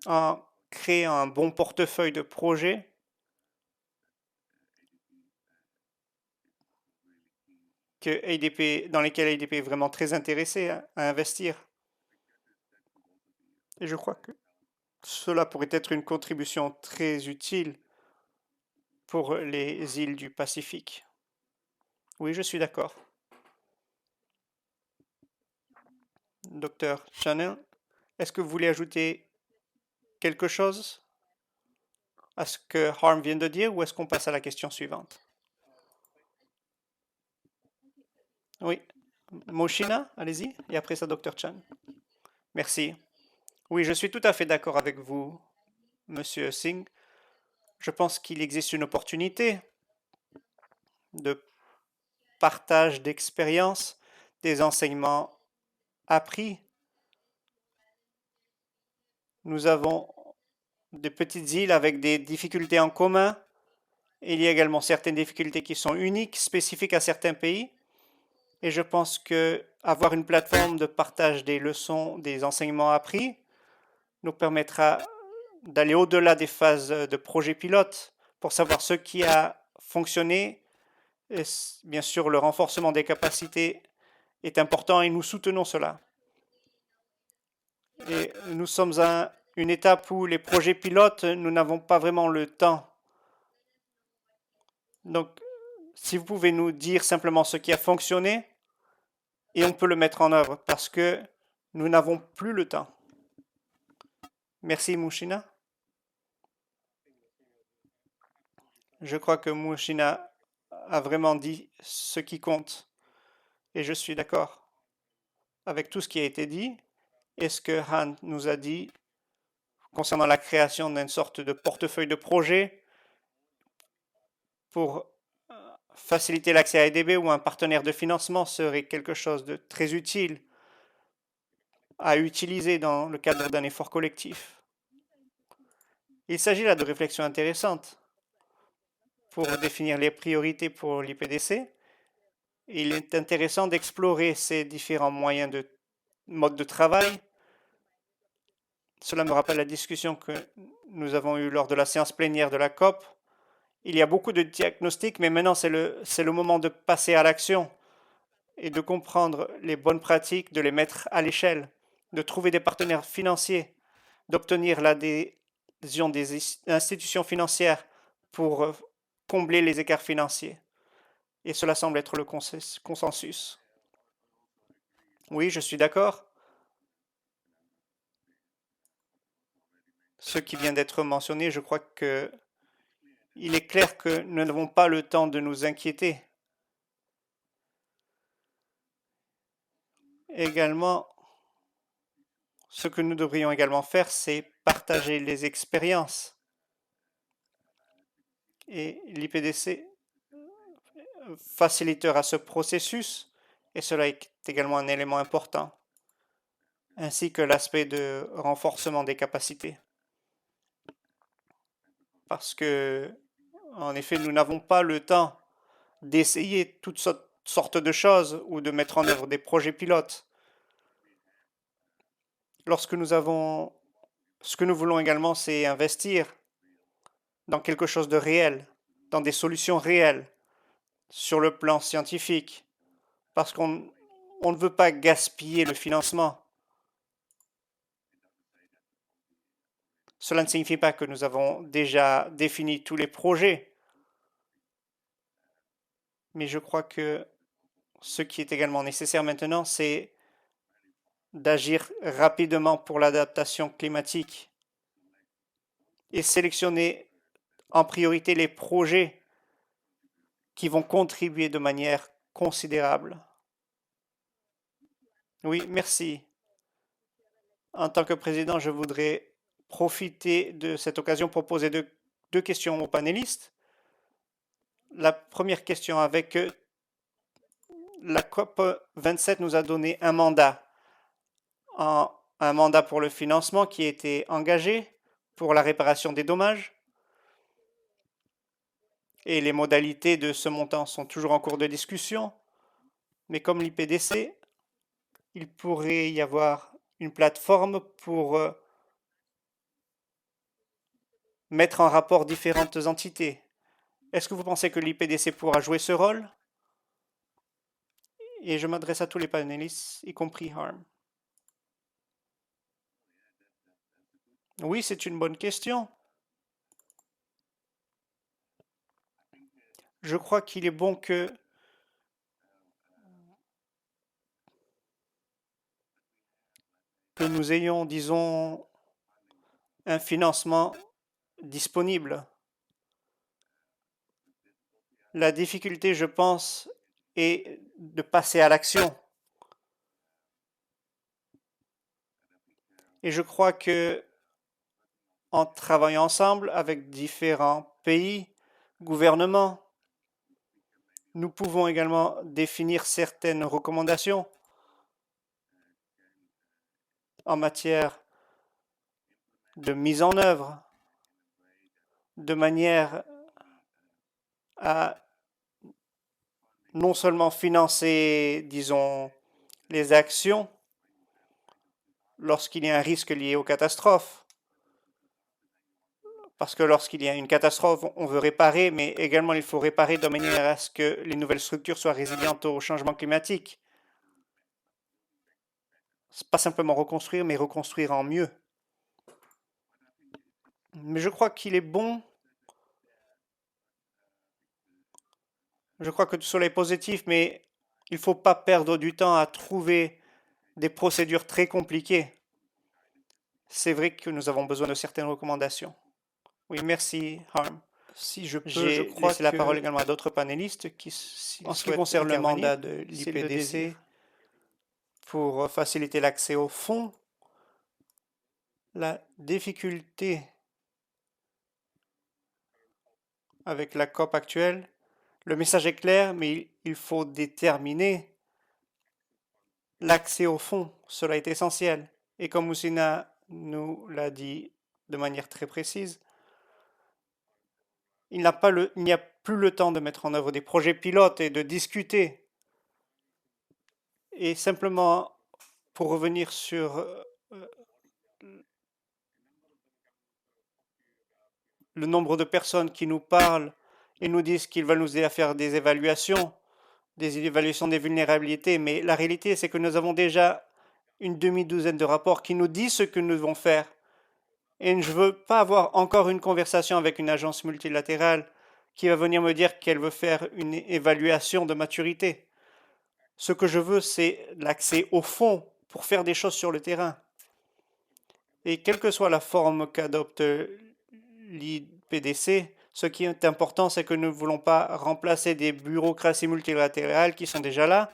en créant un bon portefeuille de projets dans lesquels ADP est vraiment très intéressé à investir. Et je crois que cela pourrait être une contribution très utile pour les îles du Pacifique. Oui, je suis d'accord. Docteur Chanel, est-ce que vous voulez ajouter quelque chose à ce que Harm vient de dire ou est-ce qu'on passe à la question suivante? Oui. Moshina, allez-y. Et après ça, Docteur Chan. Merci. Oui, je suis tout à fait d'accord avec vous, Monsieur Singh. Je pense qu'il existe une opportunité de partage d'expériences, des enseignements appris. Nous avons des petites îles avec des difficultés en commun. Il y a également certaines difficultés qui sont uniques, spécifiques à certains pays. Et je pense que avoir une plateforme de partage des leçons, des enseignements appris, nous permettra d'aller au-delà des phases de projet pilote pour savoir ce qui a fonctionné. Et bien sûr, le renforcement des capacités est important et nous soutenons cela. Et nous sommes à une étape où les projets pilotes, nous n'avons pas vraiment le temps. Donc, si vous pouvez nous dire simplement ce qui a fonctionné, et on peut le mettre en œuvre parce que nous n'avons plus le temps. Merci, Mouchina. Je crois que Mouchina a vraiment dit ce qui compte. Et je suis d'accord avec tout ce qui a été dit et ce que Han nous a dit concernant la création d'une sorte de portefeuille de projet pour faciliter l'accès à EDB ou un partenaire de financement serait quelque chose de très utile à utiliser dans le cadre d'un effort collectif. Il s'agit là de réflexions intéressantes pour définir les priorités pour l'IPDC. Il est intéressant d'explorer ces différents moyens de mode de travail. Cela me rappelle la discussion que nous avons eue lors de la séance plénière de la COP. Il y a beaucoup de diagnostics, mais maintenant c'est le moment de passer à l'action et de comprendre les bonnes pratiques, de les mettre à l'échelle, de trouver des partenaires financiers, d'obtenir l'adhésion des institutions financières pour combler les écarts financiers. Et cela semble être le consensus. Oui, je suis d'accord. Ce qui vient d'être mentionné, je crois que il est clair que nous n'avons pas le temps de nous inquiéter. Également, ce que nous devrions également faire, c'est partager les expériences. Et l'IPDC facilitera ce processus, et cela est également un élément important, ainsi que l'aspect de renforcement des capacités. Parce que, en effet, nous n'avons pas le temps d'essayer toutes sortes de choses ou de mettre en œuvre des projets pilotes. Lorsque nous avons, ce que nous voulons également, c'est investir dans quelque chose de réel, dans des solutions réelles sur le plan scientifique, parce qu'on ne veut pas gaspiller le financement. Cela ne signifie pas que nous avons déjà défini tous les projets, mais je crois que ce qui est également nécessaire maintenant, c'est d'agir rapidement pour l'adaptation climatique et sélectionner en priorité les projets qui vont contribuer de manière considérable. Oui, merci. En tant que président, je voudrais profiter de cette occasion pour poser deux questions aux panélistes. La première question, avec la COP 27 nous a donné un mandat pour le financement qui a été engagé pour la réparation des dommages. Et les modalités de ce montant sont toujours en cours de discussion. Mais comme l'IPDC, il pourrait y avoir une plateforme pour mettre en rapport différentes entités. Est-ce que vous pensez que l'IPDC pourra jouer ce rôle? Et je m'adresse à tous les panélistes, y compris Harm. Oui, c'est une bonne question. Je crois qu'il est bon que nous ayons, disons, un financement disponible. La difficulté, je pense, est de passer à l'action. Et je crois que en travaillant ensemble avec différents pays, gouvernements, nous pouvons également définir certaines recommandations en matière de mise en œuvre, de manière à non seulement financer, disons, les actions lorsqu'il y a un risque lié aux catastrophes, parce que lorsqu'il y a une catastrophe, on veut réparer, mais également il faut réparer de manière à ce que les nouvelles structures soient résilientes au changement climatique. Pas simplement reconstruire, mais reconstruire en mieux. Mais je crois qu'il est bon. Je crois que tout cela est positif, mais il ne faut pas perdre du temps à trouver des procédures très compliquées. C'est vrai que nous avons besoin de certaines recommandations. Oui, merci, Harm. Si je peux, je crois laisser la parole également à d'autres panélistes qui, en ce qui concerne le mandat de l'IPDC pour faciliter l'accès aux fonds, la difficulté avec la COP actuelle, le message est clair, mais il faut déterminer l'accès aux fonds. Cela est essentiel. Et comme Moussina nous l'a dit de manière très précise, il n'y a plus le temps de mettre en œuvre des projets pilotes et de discuter. Et simplement, pour revenir sur le nombre de personnes qui nous parlent et nous disent qu'ils veulent nous aider à faire des évaluations des vulnérabilités, mais la réalité, c'est que nous avons déjà une demi-douzaine de rapports qui nous disent ce que nous devons faire. Et je ne veux pas avoir encore une conversation avec une agence multilatérale qui va venir me dire qu'elle veut faire une évaluation de maturité. Ce que je veux, c'est l'accès au fond pour faire des choses sur le terrain. Et quelle que soit la forme qu'adopte l'IPDC, ce qui est important, c'est que nous ne voulons pas remplacer des bureaucraties multilatérales qui sont déjà là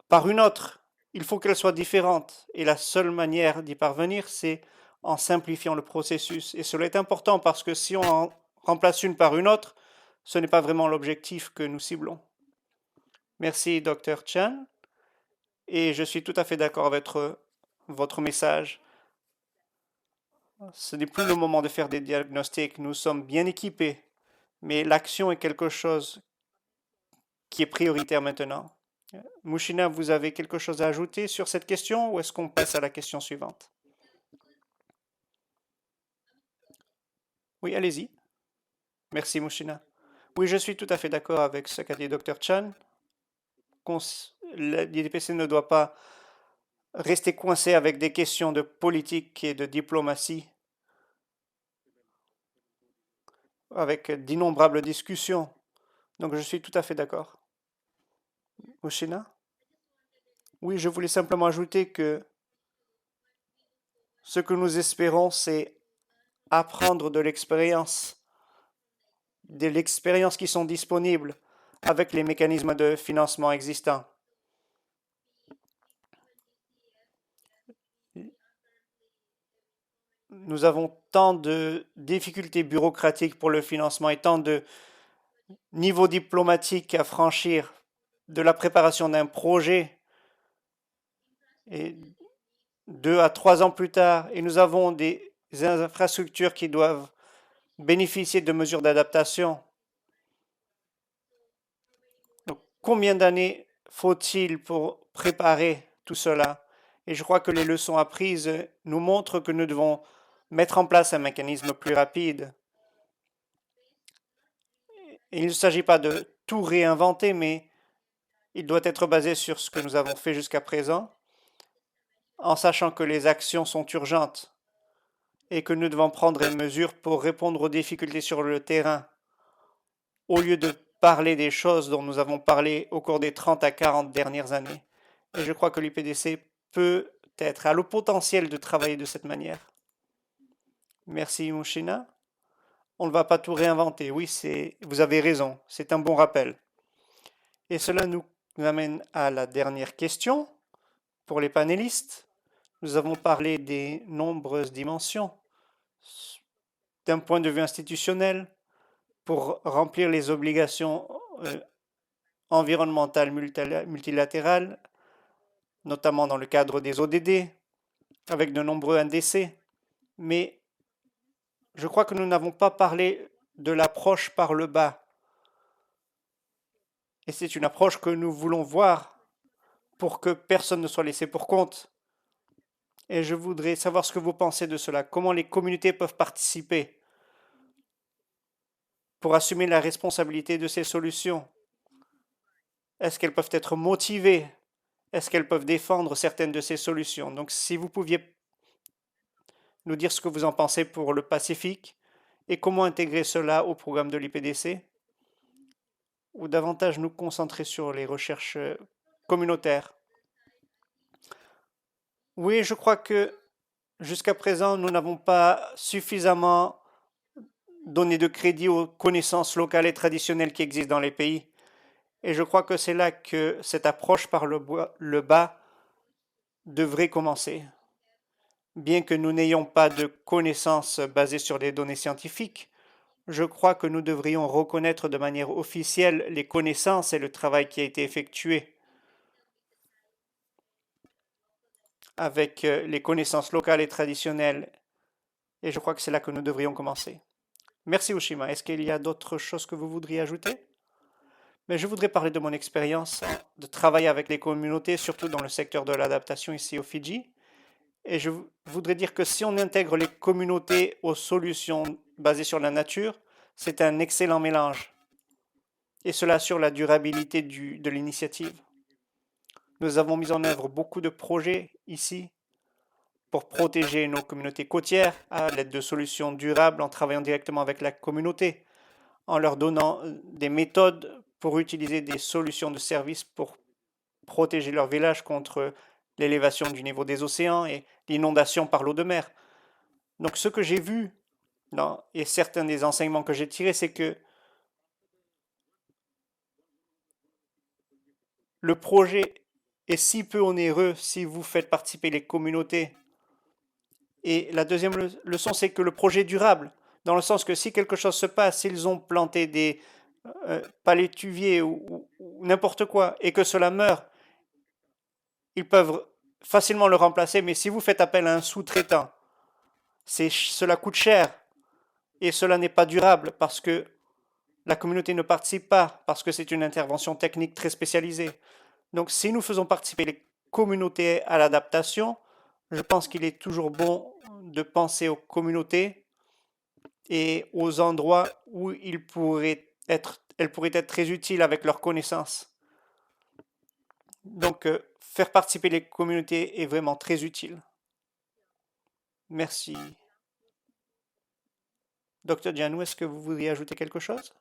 par une autre. Il faut qu'elle soit différente. Et la seule manière d'y parvenir, c'est en simplifiant le processus. Et cela est important parce que si on en remplace une par une autre, ce n'est pas vraiment l'objectif que nous ciblons. Merci, Dr. Chan. Et je suis tout à fait d'accord avec votre message. Ce n'est plus le moment de faire des diagnostics. Nous sommes bien équipés. Mais l'action est quelque chose qui est prioritaire maintenant. Mouchina, vous avez quelque chose à ajouter sur cette question ou est-ce qu'on passe à la question suivante? Oui, allez-y. Merci, Mouchina. Oui, je suis tout à fait d'accord avec ce qu'a dit Dr. Chan. L'IDPC ne doit pas rester coincé avec des questions de politique et de diplomatie, avec d'innombrables discussions. Donc, je suis tout à fait d'accord. Mouchina? Oui, je voulais simplement ajouter que ce que nous espérons, c'est apprendre de l'expérience qui sont disponibles avec les mécanismes de financement existants. Nous avons tant de difficultés bureaucratiques pour le financement et tant de niveaux diplomatiques à franchir de la préparation d'un projet et 2 à 3 ans plus tard, et nous avons des infrastructures qui doivent bénéficier de mesures d'adaptation. Donc, combien d'années faut-il pour préparer tout cela? Et je crois que les leçons apprises nous montrent que nous devons mettre en place un mécanisme plus rapide. Et il ne s'agit pas de tout réinventer, mais il doit être basé sur ce que nous avons fait jusqu'à présent, en sachant que les actions sont urgentes et que nous devons prendre des mesures pour répondre aux difficultés sur le terrain, au lieu de parler des choses dont nous avons parlé au cours des 30 à 40 dernières années. Et je crois que l'IPDC peut être, a le potentiel de travailler de cette manière. Merci, Mouchina. On ne va pas tout réinventer. Oui, vous avez raison. C'est un bon rappel. Et cela nous amène à la dernière question pour les panélistes. Nous avons parlé des nombreuses dimensions d'un point de vue institutionnel pour remplir les obligations environnementales multilatérales, notamment dans le cadre des ODD, avec de nombreux NDC. Mais je crois que nous n'avons pas parlé de l'approche par le bas. Et c'est une approche que nous voulons voir pour que personne ne soit laissé pour compte. Et je voudrais savoir ce que vous pensez de cela. Comment les communautés peuvent participer pour assumer la responsabilité de ces solutions? Est-ce qu'elles peuvent être motivées? Est-ce qu'elles peuvent défendre certaines de ces solutions? Donc si vous pouviez nous dire ce que vous en pensez pour le Pacifique et comment intégrer cela au programme de l'IPDC, ou davantage nous concentrer sur les recherches communautaires. Oui, je crois que jusqu'à présent, nous n'avons pas suffisamment donné de crédit aux connaissances locales et traditionnelles qui existent dans les pays. Et je crois que c'est là que cette approche par le bas devrait commencer. Bien que nous n'ayons pas de connaissances basées sur des données scientifiques, je crois que nous devrions reconnaître de manière officielle les connaissances et le travail qui a été effectué avec les connaissances locales et traditionnelles. Et je crois que c'est là que nous devrions commencer. Merci Ushima. Est-ce qu'il y a d'autres choses que vous voudriez ajouter? Mais je voudrais parler de mon expérience de travailler avec les communautés, surtout dans le secteur de l'adaptation ici au Fidji. Et je voudrais dire que si on intègre les communautés aux solutions basées sur la nature, c'est un excellent mélange. Et cela assure la durabilité de l'initiative. Nous avons mis en œuvre beaucoup de projets ici pour protéger nos communautés côtières à l'aide de solutions durables en travaillant directement avec la communauté, en leur donnant des méthodes pour utiliser des solutions de service pour protéger leur village contre l'élévation du niveau des océans et l'inondation par l'eau de mer. Donc ce que j'ai vu, et certains des enseignements que j'ai tirés, c'est que le projet est si peu onéreux si vous faites participer les communautés. Et la deuxième leçon, c'est que le projet est durable, dans le sens que si quelque chose se passe, s'ils ont planté des palétuviers ou n'importe quoi, et que cela meurt, ils peuvent facilement le remplacer, mais si vous faites appel à un sous-traitant, cela coûte cher, et cela n'est pas durable, parce que la communauté ne participe pas, parce que c'est une intervention technique très spécialisée. Donc si nous faisons participer les communautés à l'adaptation, je pense qu'il est toujours bon de penser aux communautés et aux endroits où elles pourraient être très utiles avec leurs connaissances. Donc, faire participer les communautés est vraiment très utile. Merci. Docteur Dianou, est-ce que vous voudriez ajouter quelque chose?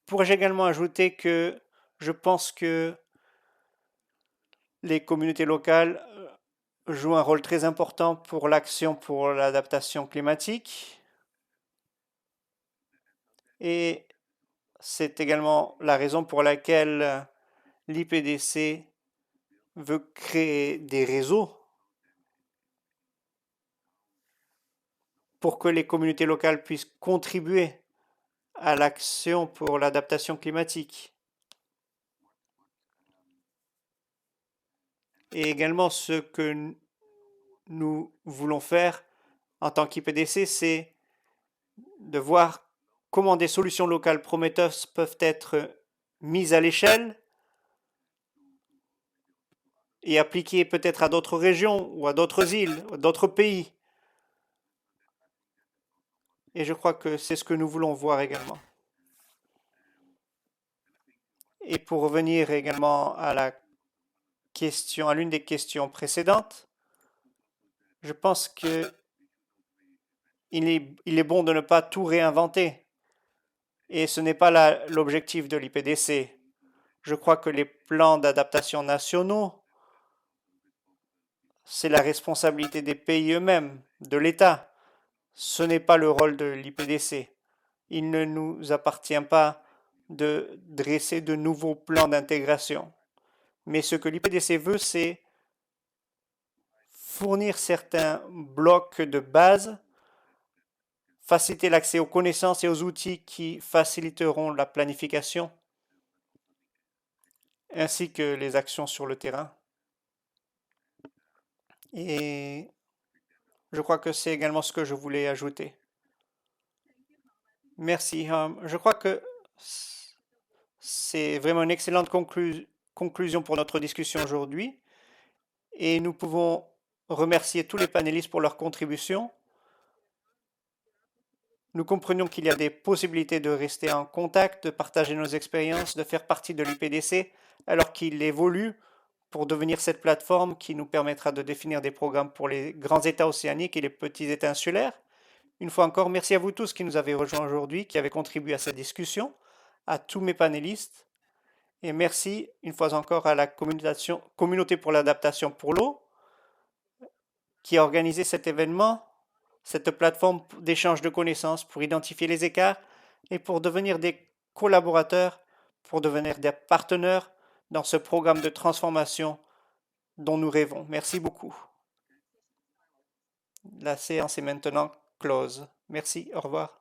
Pourrais-je également ajouter que je pense que les communautés locales jouent un rôle très important pour l'action pour l'adaptation climatique. Et c'est également la raison pour laquelle l'IPDC veut créer des réseaux pour que les communautés locales puissent contribuer à l'action pour l'adaptation climatique. Et également, ce que nous voulons faire en tant qu'IPDC, c'est de voir comment des solutions locales prometteuses peuvent être mises à l'échelle et appliquées peut-être à d'autres régions ou à d'autres îles, d'autres pays. Et je crois que c'est ce que nous voulons voir également. Et pour revenir également à la question, à l'une des questions précédentes, je pense que il est bon de ne pas tout réinventer. Et ce n'est pas l'objectif de l'IPDC. Je crois que les plans d'adaptation nationaux, c'est la responsabilité des pays eux-mêmes, de l'État. Ce n'est pas le rôle de l'IPDC. Il ne nous appartient pas de dresser de nouveaux plans d'intégration. Mais ce que l'IPDC veut, c'est fournir certains blocs de base, faciliter l'accès aux connaissances et aux outils qui faciliteront la planification, ainsi que les actions sur le terrain. Et je crois que c'est également ce que je voulais ajouter. Merci. Je crois que c'est vraiment une excellente conclusion pour notre discussion aujourd'hui. Et nous pouvons remercier tous les panélistes pour leur contribution. Nous comprenons qu'il y a des possibilités de rester en contact, de partager nos expériences, de faire partie de l'IPDC, alors qu'il évolue pour devenir cette plateforme qui nous permettra de définir des programmes pour les grands États océaniques et les petits États insulaires. Une fois encore, merci à vous tous qui nous avez rejoints aujourd'hui, qui avez contribué à cette discussion, à tous mes panélistes, et merci une fois encore à la communauté pour l'adaptation pour l'eau, qui a organisé cet événement, cette plateforme d'échange de connaissances pour identifier les écarts et pour devenir des collaborateurs, pour devenir des partenaires dans ce programme de transformation dont nous rêvons. Merci beaucoup. La séance est maintenant close. Merci, au revoir.